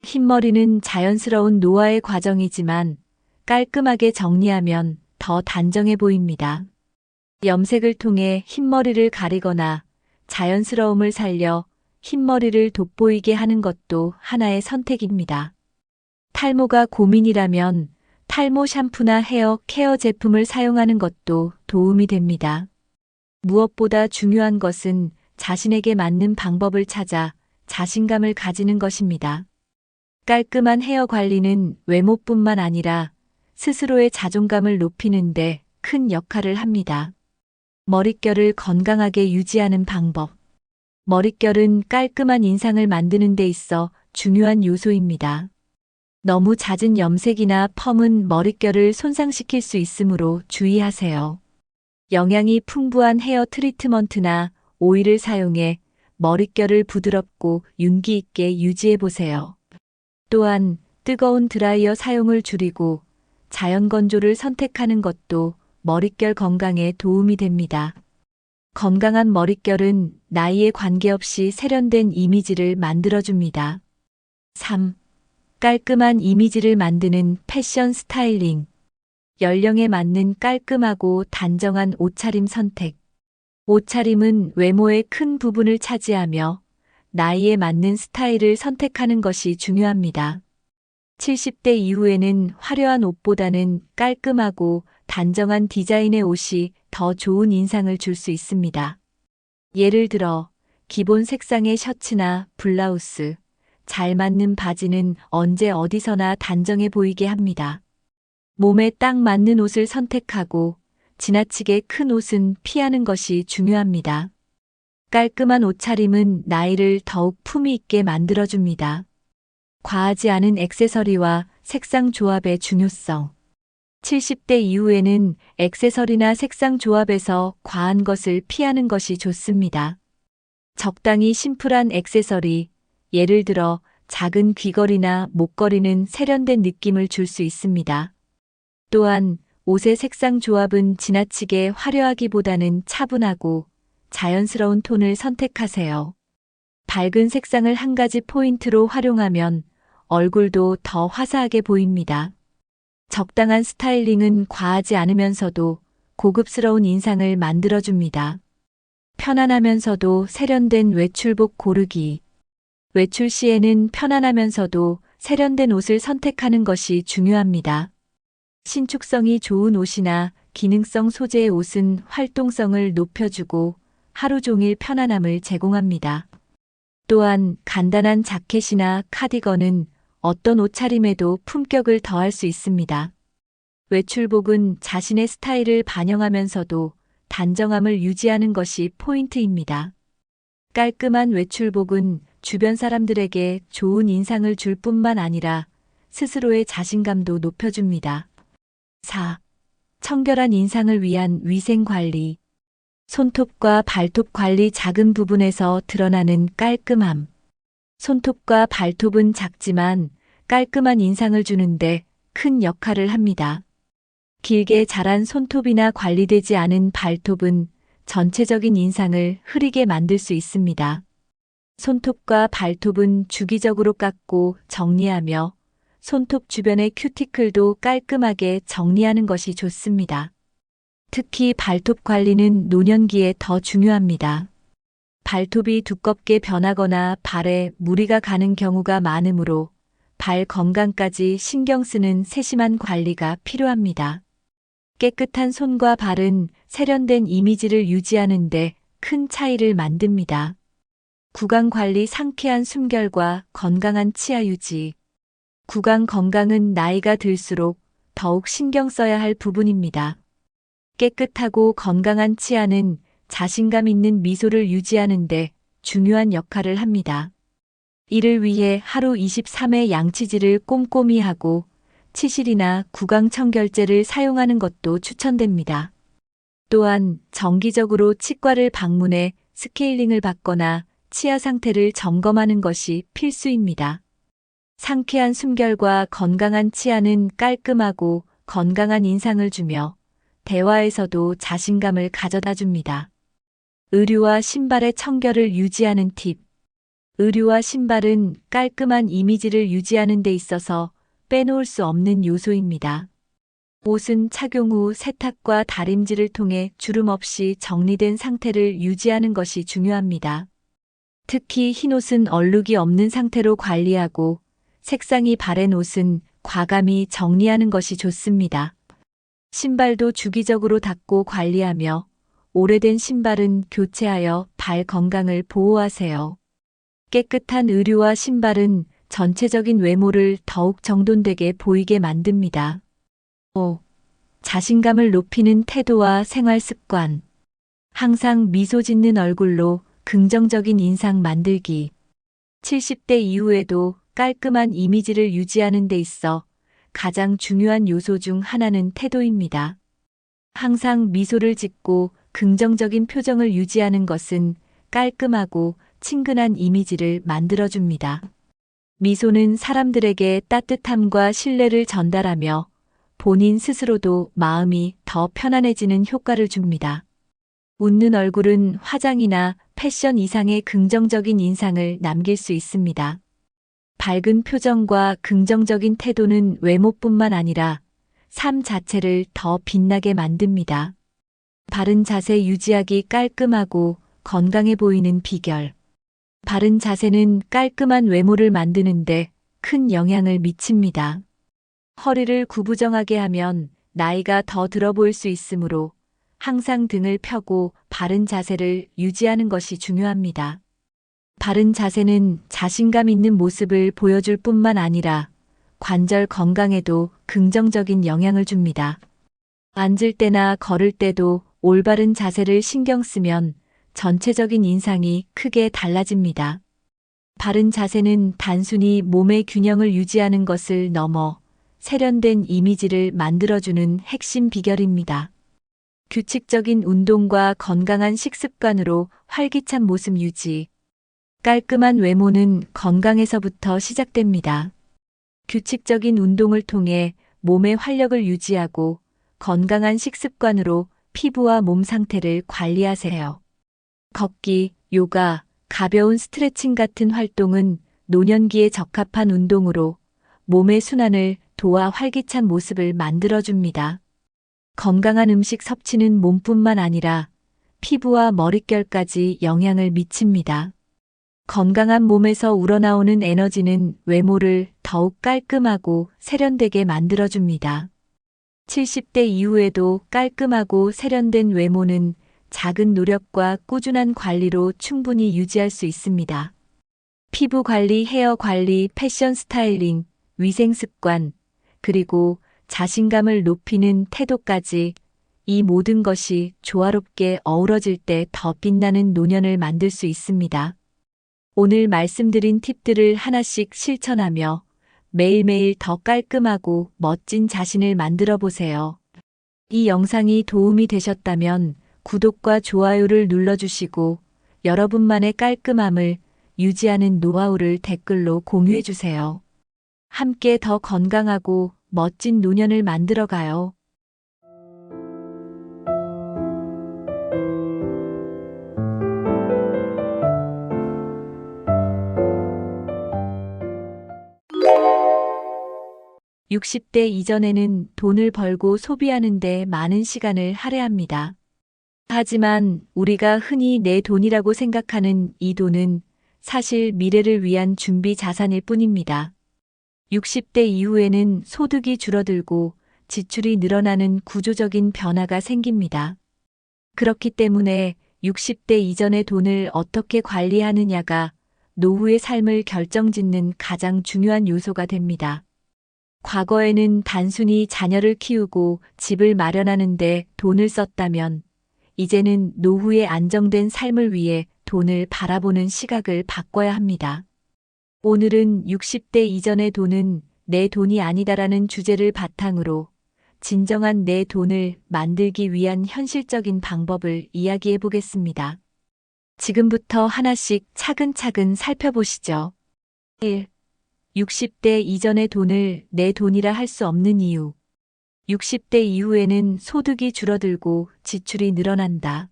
흰머리는 자연스러운 노화의 과정이지만 깔끔하게 정리하면 더 단정해 보입니다. 염색을 통해 흰머리를 가리거나 자연스러움을 살려 흰머리를 돋보이게 하는 것도 하나의 선택입니다. 탈모가 고민이라면 탈모 샴푸나 헤어 케어 제품을 사용하는 것도 도움이 됩니다. 무엇보다 중요한 것은 자신에게 맞는 방법을 찾아 자신감을 가지는 것입니다. 깔끔한 헤어 관리는 외모뿐만 아니라 스스로의 자존감을 높이는 데 큰 역할을 합니다. 머릿결을 건강하게 유지하는 방법. 머릿결은 깔끔한 인상을 만드는 데 있어 중요한 요소입니다. 너무 잦은 염색이나 펌은 머릿결을 손상시킬 수 있으므로 주의하세요. 영양이 풍부한 헤어 트리트먼트나 오일을 사용해 머릿결을 부드럽고 윤기 있게 유지해 보세요. 또한 뜨거운 드라이어 사용을 줄이고 자연 건조를 선택하는 것도 머릿결 건강에 도움이 됩니다. 건강한 머릿결은 나이에 관계없이 세련된 이미지를 만들어줍니다. 3. 깔끔한 이미지를 만드는 패션 스타일링. 연령에 맞는 깔끔하고 단정한 옷차림 선택. 옷차림은 외모의 큰 부분을 차지하며 나이에 맞는 스타일을 선택하는 것이 중요합니다. 70대 이후에는 화려한 옷보다는 깔끔하고 단정한 디자인의 옷이 더 좋은 인상을 줄 수 있습니다. 예를 들어 기본 색상의 셔츠나 블라우스, 잘 맞는 바지는 언제 어디서나 단정해 보이게 합니다. 몸에 딱 맞는 옷을 선택하고 지나치게 큰 옷은 피하는 것이 중요합니다. 깔끔한 옷차림은 나이를 더욱 품위 있게 만들어줍니다. 과하지 않은 액세서리와 색상 조합의 중요성. 70대 이후에는 액세서리나 색상 조합에서 과한 것을 피하는 것이 좋습니다. 적당히 심플한 액세서리, 예를 들어 작은 귀걸이나 목걸이는 세련된 느낌을 줄 수 있습니다. 또한 옷의 색상 조합은 지나치게 화려하기보다는 차분하고 자연스러운 톤을 선택하세요. 밝은 색상을 한 가지 포인트로 활용하면 얼굴도 더 화사하게 보입니다. 적당한 스타일링은 과하지 않으면서도 고급스러운 인상을 만들어줍니다. 편안하면서도 세련된 외출복 고르기. 외출 시에는 편안하면서도 세련된 옷을 선택하는 것이 중요합니다. 신축성이 좋은 옷이나 기능성 소재의 옷은 활동성을 높여주고 하루 종일 편안함을 제공합니다. 또한 간단한 자켓이나 카디건은 어떤 옷차림에도 품격을 더할 수 있습니다. 외출복은 자신의 스타일을 반영하면서도 단정함을 유지하는 것이 포인트입니다. 깔끔한 외출복은 주변 사람들에게 좋은 인상을 줄 뿐만 아니라 스스로의 자신감도 높여줍니다. 4. 청결한 인상을 위한 위생 관리. 손톱과 발톱 관리. 작은 부분에서 드러나는 깔끔함. 손톱과 발톱은 작지만 깔끔한 인상을 주는데 큰 역할을 합니다. 길게 자란 손톱이나 관리되지 않은 발톱은 전체적인 인상을 흐리게 만들 수 있습니다. 손톱과 발톱은 주기적으로 깎고 정리하며 손톱 주변의 큐티클도 깔끔하게 정리하는 것이 좋습니다. 특히 발톱 관리는 노년기에 더 중요합니다. 발톱이 두껍게 변하거나 발에 무리가 가는 경우가 많으므로 발 건강까지 신경 쓰는 세심한 관리가 필요합니다. 깨끗한 손과 발은 세련된 이미지를 유지하는 데 큰 차이를 만듭니다. 구강 관리. 상쾌한 숨결과 건강한 치아 유지. 구강 건강은 나이가 들수록 더욱 신경 써야 할 부분입니다. 깨끗하고 건강한 치아는 자신감 있는 미소를 유지하는 데 중요한 역할을 합니다. 이를 위해 하루 23회 양치질을 꼼꼼히 하고 치실이나 구강 청결제를 사용하는 것도 추천됩니다. 또한 정기적으로 치과를 방문해 스케일링을 받거나 치아 상태를 점검하는 것이 필수입니다. 상쾌한 숨결과 건강한 치아는 깔끔하고 건강한 인상을 주며 대화에서도 자신감을 가져다 줍니다. 의류와 신발의 청결을 유지하는 팁. 의류와 신발은 깔끔한 이미지를 유지하는 데 있어서 빼놓을 수 없는 요소입니다. 옷은 착용 후 세탁과 다림질을 통해 주름 없이 정리된 상태를 유지하는 것이 중요합니다. 특히 흰옷은 얼룩이 없는 상태로 관리하고 색상이 바랜 옷은 과감히 정리하는 것이 좋습니다. 신발도 주기적으로 닦고 관리하며 오래된 신발은 교체하여 발 건강을 보호하세요. 깨끗한 의류와 신발은 전체적인 외모를 더욱 정돈되게 보이게 만듭니다. 5. 자신감을 높이는 태도와 생활 습관. 항상 미소 짓는 얼굴로 긍정적인 인상 만들기. 70대 이후에도 깔끔한 이미지를 유지하는 데 있어 가장 중요한 요소 중 하나는 태도입니다. 항상 미소를 짓고 긍정적인 표정을 유지하는 것은 깔끔하고 친근한 이미지를 만들어줍니다. 미소는 사람들에게 따뜻함과 신뢰를 전달하며 본인 스스로도 마음이 더 편안해지는 효과를 줍니다. 웃는 얼굴은 화장이나 패션 이상의 긍정적인 인상을 남길 수 있습니다. 밝은 표정과 긍정적인 태도는 외모뿐만 아니라 삶 자체를 더 빛나게 만듭니다. 바른 자세 유지하기 깔끔하고 건강해 보이는 비결. 바른 자세는 깔끔한 외모를 만드는데 큰 영향을 미칩니다. 허리를 구부정하게 하면 나이가 더 들어 보일 수 있으므로 항상 등을 펴고 바른 자세를 유지하는 것이 중요합니다. 바른 자세는 자신감 있는 모습을 보여줄 뿐만 아니라 관절 건강에도 긍정적인 영향을 줍니다. 앉을 때나 걸을 때도 올바른 자세를 신경 쓰면 전체적인 인상이 크게 달라집니다. 바른 자세는 단순히 몸의 균형을 유지하는 것을 넘어 세련된 이미지를 만들어주는 핵심 비결입니다. 규칙적인 운동과 건강한 식습관으로 활기찬 모습 유지. 깔끔한 외모는 건강에서부터 시작됩니다. 규칙적인 운동을 통해 몸의 활력을 유지하고 건강한 식습관으로 피부와 몸 상태를 관리하세요. 걷기, 요가, 가벼운 스트레칭 같은 활동은 노년기에 적합한 운동으로 몸의 순환을 도와 활기찬 모습을 만들어줍니다. 건강한 음식 섭취는 몸뿐만 아니라 피부와 머릿결까지 영향을 미칩니다. 건강한 몸에서 우러나오는 에너지는 외모를 더욱 깔끔하고 세련되게 만들어줍니다. 70대 이후에도 깔끔하고 세련된 외모는 작은 노력과 꾸준한 관리로 충분히 유지할 수 있습니다. 피부 관리, 헤어 관리, 패션 스타일링, 위생 습관, 그리고 자신감을 높이는 태도까지 이 모든 것이 조화롭게 어우러질 때 더 빛나는 노년을 만들 수 있습니다. 오늘 말씀드린 팁들을 하나씩 실천하며 매일매일 더 깔끔하고 멋진 자신을 만들어 보세요. 이 영상이 도움이 되셨다면 구독과 좋아요를 눌러주시고 여러분만의 깔끔함을 유지하는 노하우를 댓글로 공유해 주세요. 함께 더 건강하고 멋진 노년을 만들어가요. (60대) 이전에는 돈을 벌고 소비하는 데 많은 시간을 할애합니다. 하지만 우리가 흔히 내 돈이라고 생각하는 이 돈은 사실 미래를 위한 준비 자산일 뿐입니다. 60대 이후에는 소득이 줄어들고 지출이 늘어나는 구조적인 변화가 생깁니다. 그렇기 때문에 60대 이전의 돈을 어떻게 관리하느냐가 노후의 삶을 결정짓는 가장 중요한 요소가 됩니다. 과거에는 단순히 자녀를 키우고 집을 마련하는 데 돈을 썼다면 이제는 노후의 안정된 삶을 위해 돈을 바라보는 시각을 바꿔야 합니다. 오늘은 60대 이전의 돈은 내 돈이 아니다라는 주제를 바탕으로 진정한 내 돈을 만들기 위한 현실적인 방법을 이야기해 보겠습니다. 지금부터 하나씩 차근차근 살펴보시죠. 1. 60대 이전의 돈을 내 돈이라 할 수 없는 이유. 60대 이후에는 소득이 줄어들고 지출이 늘어난다.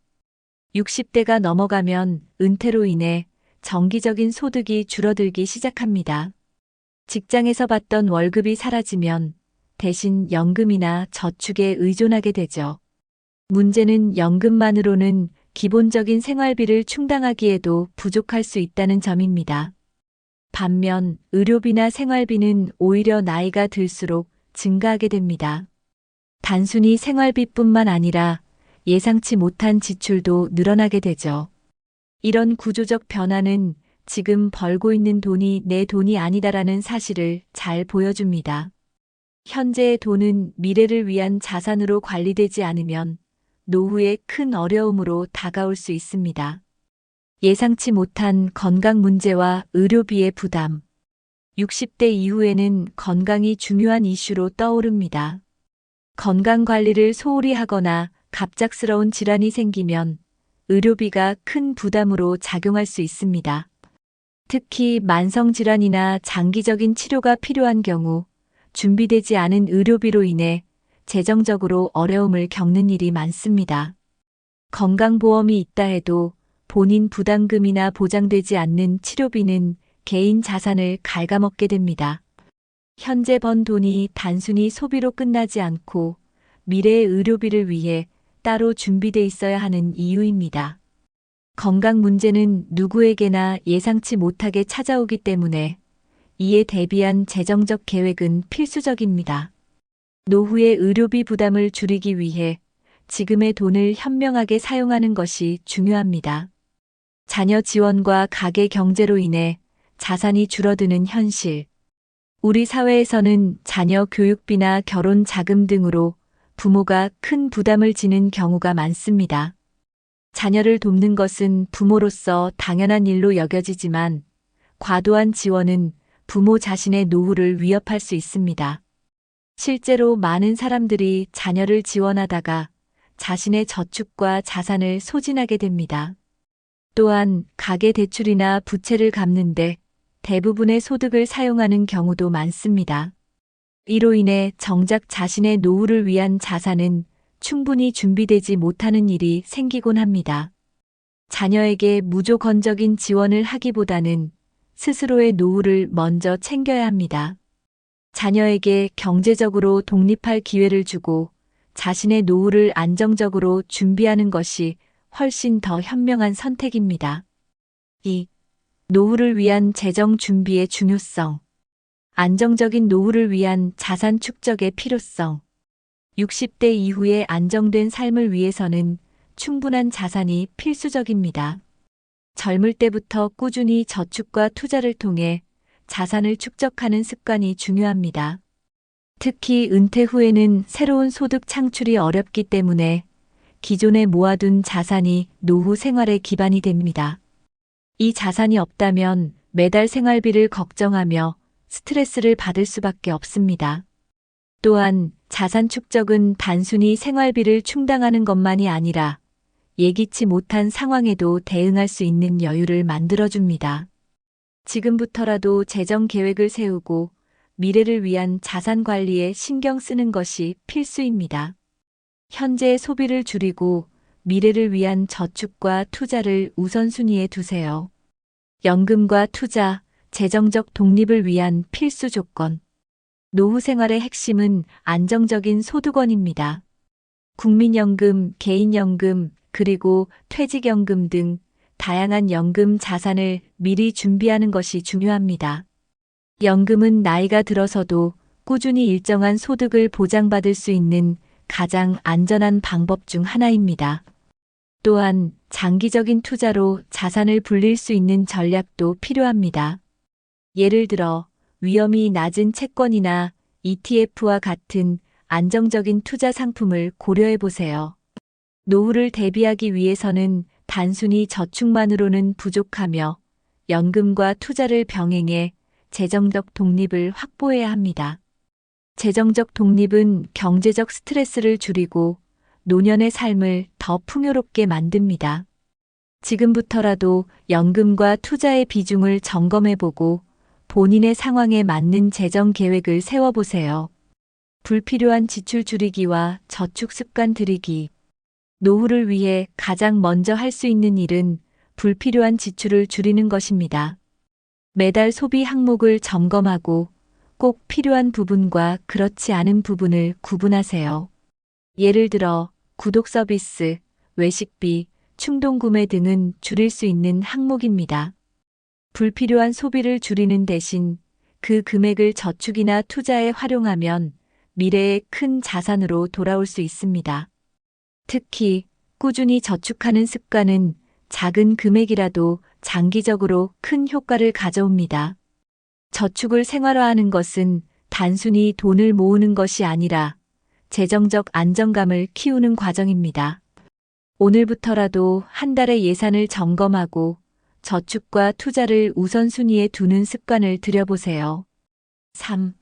60대가 넘어가면 은퇴로 인해 정기적인 소득이 줄어들기 시작합니다. 직장에서 받던 월급이 사라지면 대신 연금이나 저축에 의존하게 되죠. 문제는 연금만으로는 기본적인 생활비를 충당하기에도 부족할 수 있다는 점입니다. 반면 의료비나 생활비는 오히려 나이가 들수록 증가하게 됩니다. 단순히 생활비뿐만 아니라 예상치 못한 지출도 늘어나게 되죠. 이런 구조적 변화는 지금 벌고 있는 돈이 내 돈이 아니다라는 사실을 잘 보여줍니다. 현재의 돈은 미래를 위한 자산으로 관리되지 않으면 노후에 큰 어려움으로 다가올 수 있습니다. 예상치 못한 건강 문제와 의료비의 부담. 60대 이후에는 건강이 중요한 이슈로 떠오릅니다. 건강 관리를 소홀히 하거나 갑작스러운 질환이 생기면 의료비가 큰 부담으로 작용할 수 있습니다. 특히 만성질환이나 장기적인 치료가 필요한 경우 준비되지 않은 의료비로 인해 재정적으로 어려움을 겪는 일이 많습니다. 건강보험이 있다 해도 본인 부담금이나 보장되지 않는 치료비는 개인 자산을 갉아먹게 됩니다. 현재 번 돈이 단순히 소비로 끝나지 않고 미래의 의료비를 위해 따로 준비돼 있어야 하는 이유입니다. 건강 문제는 누구에게나 예상치 못하게 찾아오기 때문에 이에 대비한 재정적 계획은 필수적입니다. 노후의 의료비 부담을 줄이기 위해 지금의 돈을 현명하게 사용하는 것이 중요합니다. 자녀 지원과 가계 경제로 인해 자산이 줄어드는 현실. 우리 사회에서는 자녀 교육비나 결혼 자금 등으로 부모가 큰 부담을 지는 경우가 많습니다. 자녀를 돕는 것은 부모로서 당연한 일로 여겨지지만 과도한 지원은 부모 자신의 노후를 위협할 수 있습니다. 실제로 많은 사람들이 자녀를 지원하다가 자신의 저축과 자산을 소진하게 됩니다. 또한 가계 대출이나 부채를 갚는데 대부분의 소득을 사용하는 경우도 많습니다. 이로 인해 정작 자신의 노후를 위한 자산은 충분히 준비되지 못하는 일이 생기곤 합니다. 자녀에게 무조건적인 지원을 하기보다는 스스로의 노후를 먼저 챙겨야 합니다. 자녀에게 경제적으로 독립할 기회를 주고 자신의 노후를 안정적으로 준비하는 것이 훨씬 더 현명한 선택입니다. 2. 노후를 위한 재정 준비의 중요성. 안정적인 노후를 위한 자산 축적의 필요성. 60대 이후의 안정된 삶을 위해서는 충분한 자산이 필수적입니다. 젊을 때부터 꾸준히 저축과 투자를 통해 자산을 축적하는 습관이 중요합니다. 특히 은퇴 후에는 새로운 소득 창출이 어렵기 때문에 기존에 모아둔 자산이 노후 생활의 기반이 됩니다. 이 자산이 없다면 매달 생활비를 걱정하며 스트레스를 받을 수밖에 없습니다. 또한 자산 축적은 단순히 생활비를 충당하는 것만이 아니라 예기치 못한 상황에도 대응할 수 있는 여유를 만들어줍니다. 지금부터라도 재정 계획을 세우고 미래를 위한 자산 관리에 신경 쓰는 것이 필수입니다. 현재의 소비를 줄이고 미래를 위한 저축과 투자를 우선순위에 두세요. 연금과 투자, 재정적 독립을 위한 필수 조건. 노후 생활의 핵심은 안정적인 소득원입니다. 국민연금, 개인연금, 그리고 퇴직연금 등 다양한 연금 자산을 미리 준비하는 것이 중요합니다. 연금은 나이가 들어서도 꾸준히 일정한 소득을 보장받을 수 있는 가장 안전한 방법 중 하나입니다. 또한 장기적인 투자로 자산을 불릴 수 있는 전략도 필요합니다. 예를 들어 위험이 낮은 채권이나 ETF와 같은 안정적인 투자 상품을 고려해 보세요. 노후를 대비하기 위해서는 단순히 저축만으로는 부족하며 연금과 투자를 병행해 재정적 독립을 확보해야 합니다. 재정적 독립은 경제적 스트레스를 줄이고 노년의 삶을 더 풍요롭게 만듭니다. 지금부터라도 연금과 투자의 비중을 점검해보고 본인의 상황에 맞는 재정 계획을 세워보세요. 불필요한 지출 줄이기와 저축 습관 들이기. 노후를 위해 가장 먼저 할 수 있는 일은 불필요한 지출을 줄이는 것입니다. 매달 소비 항목을 점검하고 꼭 필요한 부분과 그렇지 않은 부분을 구분하세요. 예를 들어 구독 서비스, 외식비, 충동구매 등은 줄일 수 있는 항목입니다. 불필요한 소비를 줄이는 대신 그 금액을 저축이나 투자에 활용하면 미래에 큰 자산으로 돌아올 수 있습니다. 특히 꾸준히 저축하는 습관은 작은 금액이라도 장기적으로 큰 효과를 가져옵니다. 저축을 생활화하는 것은 단순히 돈을 모으는 것이 아니라 재정적 안정감을 키우는 과정입니다. 오늘부터라도 한 달의 예산을 점검하고 저축과 투자를 우선순위에 두는 습관을 들여보세요. 3.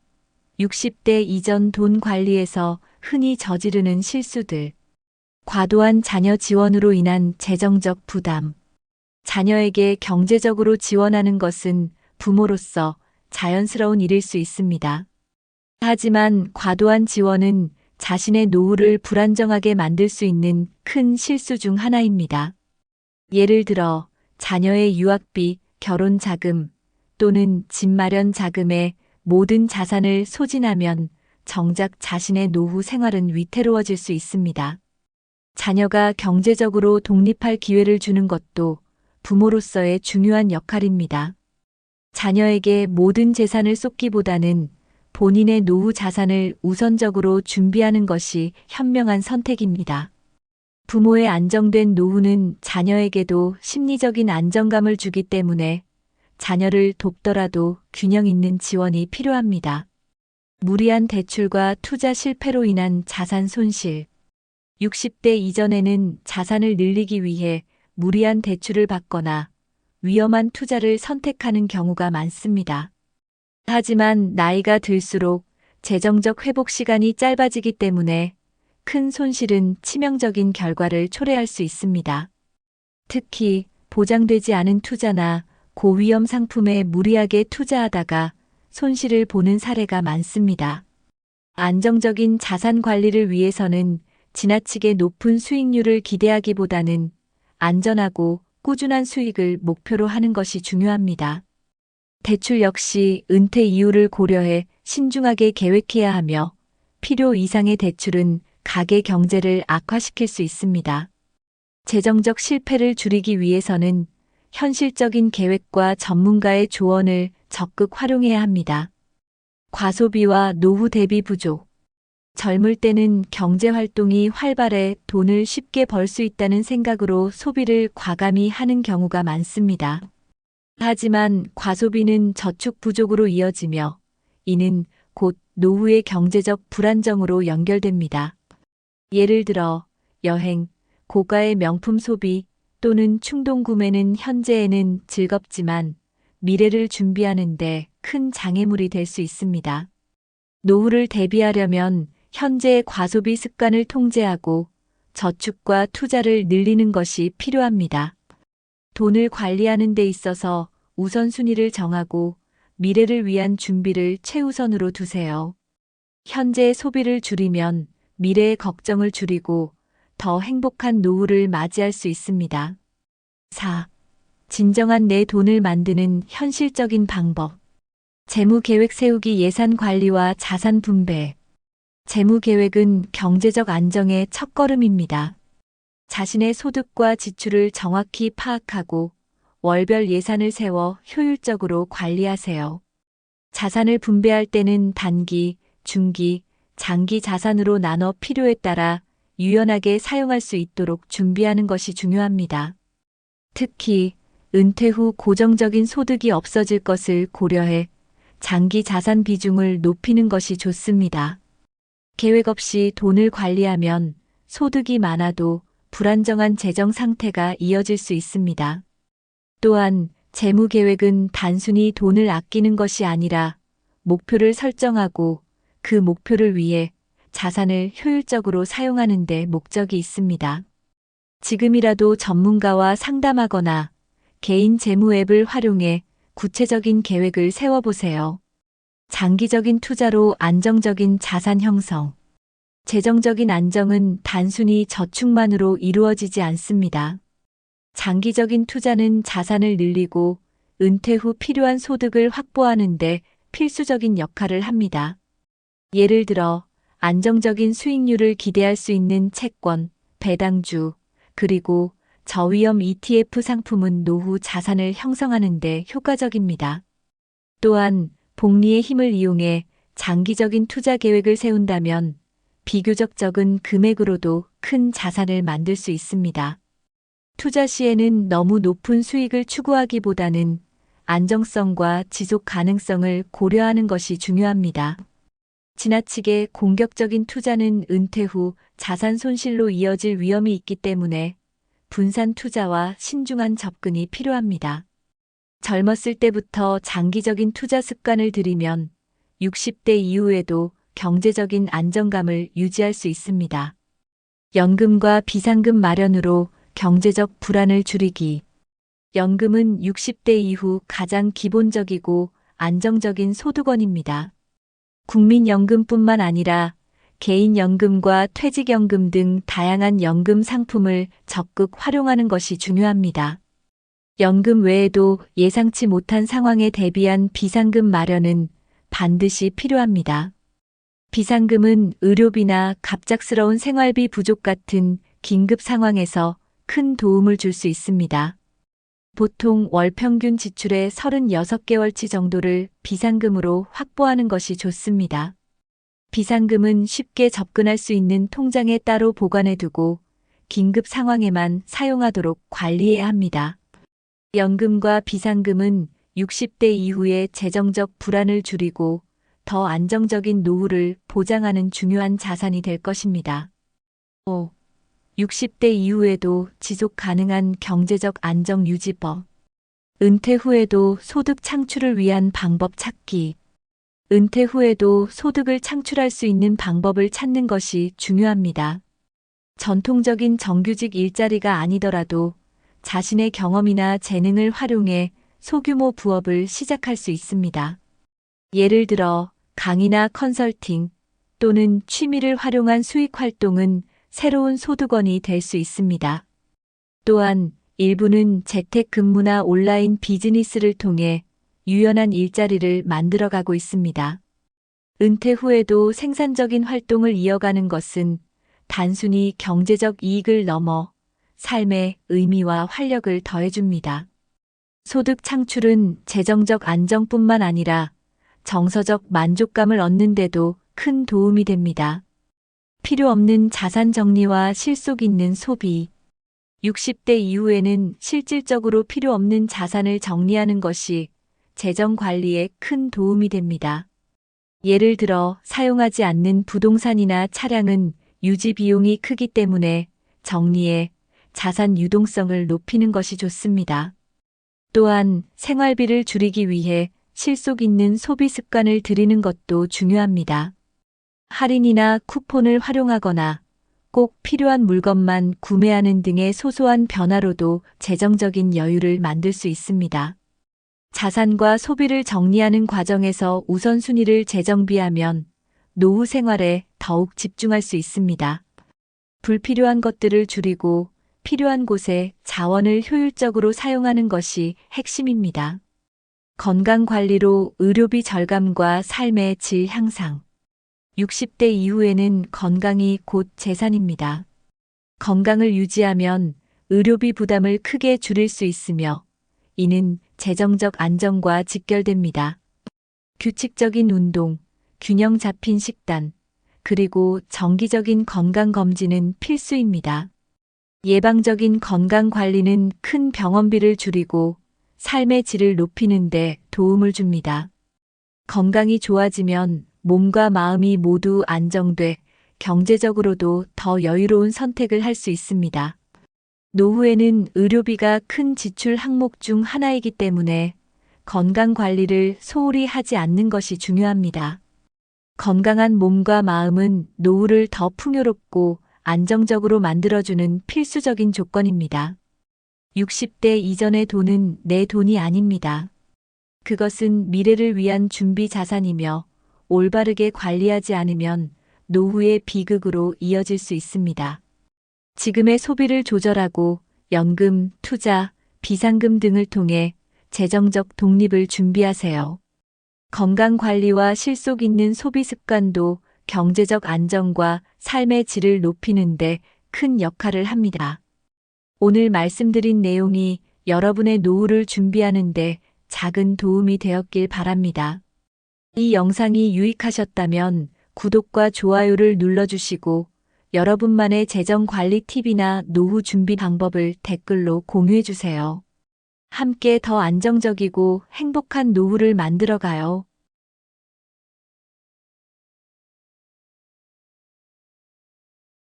60대 이전 돈 관리에서 흔히 저지르는 실수들. 과도한 자녀 지원으로 인한 재정적 부담. 자녀에게 경제적으로 지원하는 것은 부모로서 자연스러운 일일 수 있습니다. 하지만 과도한 지원은 자신의 노후를 불안정하게 만들 수 있는 큰 실수 중 하나입니다. 예를 들어 자녀의 유학비, 결혼 자금 또는 집 마련 자금에 모든 자산을 소진하면 정작 자신의 노후 생활은 위태로워질 수 있습니다. 자녀가 경제적으로 독립할 기회를 주는 것도 부모로서의 중요한 역할입니다. 자녀에게 모든 재산을 쏟기보다는 본인의 노후 자산을 우선적으로 준비하는 것이 현명한 선택입니다. 부모의 안정된 노후는 자녀에게도 심리적인 안정감을 주기 때문에 자녀를 돕더라도 균형 있는 지원이 필요합니다. 무리한 대출과 투자 실패로 인한 자산 손실. 60대 이전에는 자산을 늘리기 위해 무리한 대출을 받거나 위험한 투자를 선택하는 경우가 많습니다. 하지만 나이가 들수록 재정적 회복 시간이 짧아지기 때문에 큰 손실은 치명적인 결과를 초래할 수 있습니다. 특히 보장되지 않은 투자나 고위험 상품에 무리하게 투자하다가 손실을 보는 사례가 많습니다. 안정적인 자산 관리를 위해서는 지나치게 높은 수익률을 기대하기보다는 안전하고 꾸준한 수익을 목표로 하는 것이 중요합니다. 대출 역시 은퇴 이후를 고려해 신중하게 계획해야 하며 필요 이상의 대출은 가계 경제를 악화시킬 수 있습니다. 재정적 실패를 줄이기 위해서는 현실적인 계획과 전문가의 조언을 적극 활용해야 합니다. 과소비와 노후 대비 부족. 젊을 때는 경제 활동이 활발해 돈을 쉽게 벌 수 있다는 생각으로 소비를 과감히 하는 경우가 많습니다. 하지만 과소비는 저축 부족으로 이어지며 이는 곧 노후의 경제적 불안정으로 연결됩니다. 예를 들어 여행, 고가의 명품 소비 또는 충동 구매는 현재에는 즐겁지만 미래를 준비하는데 큰 장애물이 될 수 있습니다. 노후를 대비하려면 현재의 과소비 습관을 통제하고 저축과 투자를 늘리는 것이 필요합니다. 돈을 관리하는 데 있어서 우선순위를 정하고 미래를 위한 준비를 최우선으로 두세요. 현재의 소비를 줄이면 미래의 걱정을 줄이고 더 행복한 노후를 맞이할 수 있습니다. 4. 진정한 내 돈을 만드는 현실적인 방법. 재무 계획 세우기, 예산 관리와 자산 분배. 재무 계획은 경제적 안정의 첫걸음입니다. 자신의 소득과 지출을 정확히 파악하고 월별 예산을 세워 효율적으로 관리하세요. 자산을 분배할 때는 단기, 중기, 장기 자산으로 나눠 필요에 따라 유연하게 사용할 수 있도록 준비하는 것이 중요합니다. 특히 은퇴 후 고정적인 소득이 없어질 것을 고려해 장기 자산 비중을 높이는 것이 좋습니다. 계획 없이 돈을 관리하면 소득이 많아도 불안정한 재정 상태가 이어질 수 있습니다. 또한 재무 계획은 단순히 돈을 아끼는 것이 아니라 목표를 설정하고 그 목표를 위해 자산을 효율적으로 사용하는 데 목적이 있습니다. 지금이라도 전문가와 상담하거나 개인 재무 앱을 활용해 구체적인 계획을 세워보세요. 장기적인 투자로 안정적인 자산 형성. 재정적인 안정은 단순히 저축만으로 이루어지지 않습니다. 장기적인 투자는 자산을 늘리고 은퇴 후 필요한 소득을 확보하는 데 필수적인 역할을 합니다. 예를 들어 안정적인 수익률을 기대할 수 있는 채권, 배당주, 그리고 저위험 ETF 상품은 노후 자산을 형성하는 데 효과적입니다. 또한 복리의 힘을 이용해 장기적인 투자 계획을 세운다면 비교적 적은 금액으로도 큰 자산을 만들 수 있습니다. 투자 시에는 너무 높은 수익을 추구하기보다는 안정성과 지속 가능성을 고려하는 것이 중요합니다. 지나치게 공격적인 투자는 은퇴 후 자산 손실로 이어질 위험이 있기 때문에 분산 투자와 신중한 접근이 필요합니다. 젊었을 때부터 장기적인 투자 습관을 들이면 60대 이후에도 경제적인 안정감을 유지할 수 있습니다. 연금과 비상금 마련으로 경제적 불안을 줄이기. 연금은 60대 이후 가장 기본적이고 안정적인 소득원입니다. 국민연금뿐만 아니라 개인연금과 퇴직연금 등 다양한 연금 상품을 적극 활용하는 것이 중요합니다. 연금 외에도 예상치 못한 상황에 대비한 비상금 마련은 반드시 필요합니다. 비상금은 의료비나 갑작스러운 생활비 부족 같은 긴급 상황에서 큰 도움을 줄 수 있습니다. 보통 월 평균 지출의 36개월치 정도를 비상금으로 확보하는 것이 좋습니다. 비상금은 쉽게 접근할 수 있는 통장에 따로 보관해 두고 긴급 상황에만 사용하도록 관리해야 합니다. 연금과 비상금은 60대 이후의 재정적 불안을 줄이고 더 안정적인 노후를 보장하는 중요한 자산이 될 것입니다. 5. 60대 이후에도 지속 가능한 경제적 안정 유지법. 은퇴 후에도 소득 창출을 위한 방법 찾기. 은퇴 후에도 소득을 창출할 수 있는 방법을 찾는 것이 중요합니다. 전통적인 정규직 일자리가 아니더라도 자신의 경험이나 재능을 활용해 소규모 부업을 시작할 수 있습니다. 예를 들어 강의나 컨설팅 또는 취미를 활용한 수익 활동은 새로운 소득원이 될 수 있습니다. 또한 일부는 재택근무나 온라인 비즈니스를 통해 유연한 일자리를 만들어가고 있습니다. 은퇴 후에도 생산적인 활동을 이어가는 것은 단순히 경제적 이익을 넘어 삶의 의미와 활력을 더해줍니다. 소득 창출은 재정적 안정뿐만 아니라 정서적 만족감을 얻는 데도 큰 도움이 됩니다. 필요 없는 자산 정리와 실속 있는 소비. 60대 이후에는 실질적으로 필요 없는 자산을 정리하는 것이 재정 관리에 큰 도움이 됩니다. 예를 들어 사용하지 않는 부동산이나 차량은 유지 비용이 크기 때문에 정리해 자산 유동성을 높이는 것이 좋습니다. 또한 생활비를 줄이기 위해 실속 있는 소비 습관을 들이는 것도 중요합니다. 할인이나 쿠폰을 활용하거나 꼭 필요한 물건만 구매하는 등의 소소한 변화로도 재정적인 여유를 만들 수 있습니다. 자산과 소비를 정리하는 과정에서 우선순위를 재정비하면 노후 생활에 더욱 집중할 수 있습니다. 불필요한 것들을 줄이고 필요한 곳에 자원을 효율적으로 사용하는 것이 핵심입니다. 건강관리로 의료비 절감과 삶의 질 향상. 60대 이후에는 건강이 곧 재산입니다. 건강을 유지하면 의료비 부담을 크게 줄일 수 있으며 이는 재정적 안정과 직결됩니다. 규칙적인 운동, 균형 잡힌 식단, 그리고 정기적인 건강검진은 필수입니다. 예방적인 건강관리는 큰 병원비를 줄이고 삶의 질을 높이는 데 도움을 줍니다. 건강이 좋아지면 몸과 마음이 모두 안정돼 경제적으로도 더 여유로운 선택을 할 수 있습니다. 노후에는 의료비가 큰 지출 항목 중 하나이기 때문에 건강관리를 소홀히 하지 않는 것이 중요합니다. 건강한 몸과 마음은 노후를 더 풍요롭고 안정적으로 만들어주는 필수적인 조건입니다. 60대 이전의 돈은 내 돈이 아닙니다. 그것은 미래를 위한 준비 자산이며 올바르게 관리하지 않으면 노후의 비극으로 이어질 수 있습니다. 지금의 소비를 조절하고 연금, 투자, 비상금 등을 통해 재정적 독립을 준비하세요. 건강관리와 실속 있는 소비 습관도 경제적 안정과 삶의 질을 높이는 데 큰 역할을 합니다. 오늘 말씀드린 내용이 여러분의 노후를 준비하는 데 작은 도움이 되었길 바랍니다. 이 영상이 유익하셨다면 구독과 좋아요를 눌러주시고 여러분만의 재정 관리 팁이나 노후 준비 방법을 댓글로 공유해주세요. 함께 더 안정적이고 행복한 노후를 만들어가요.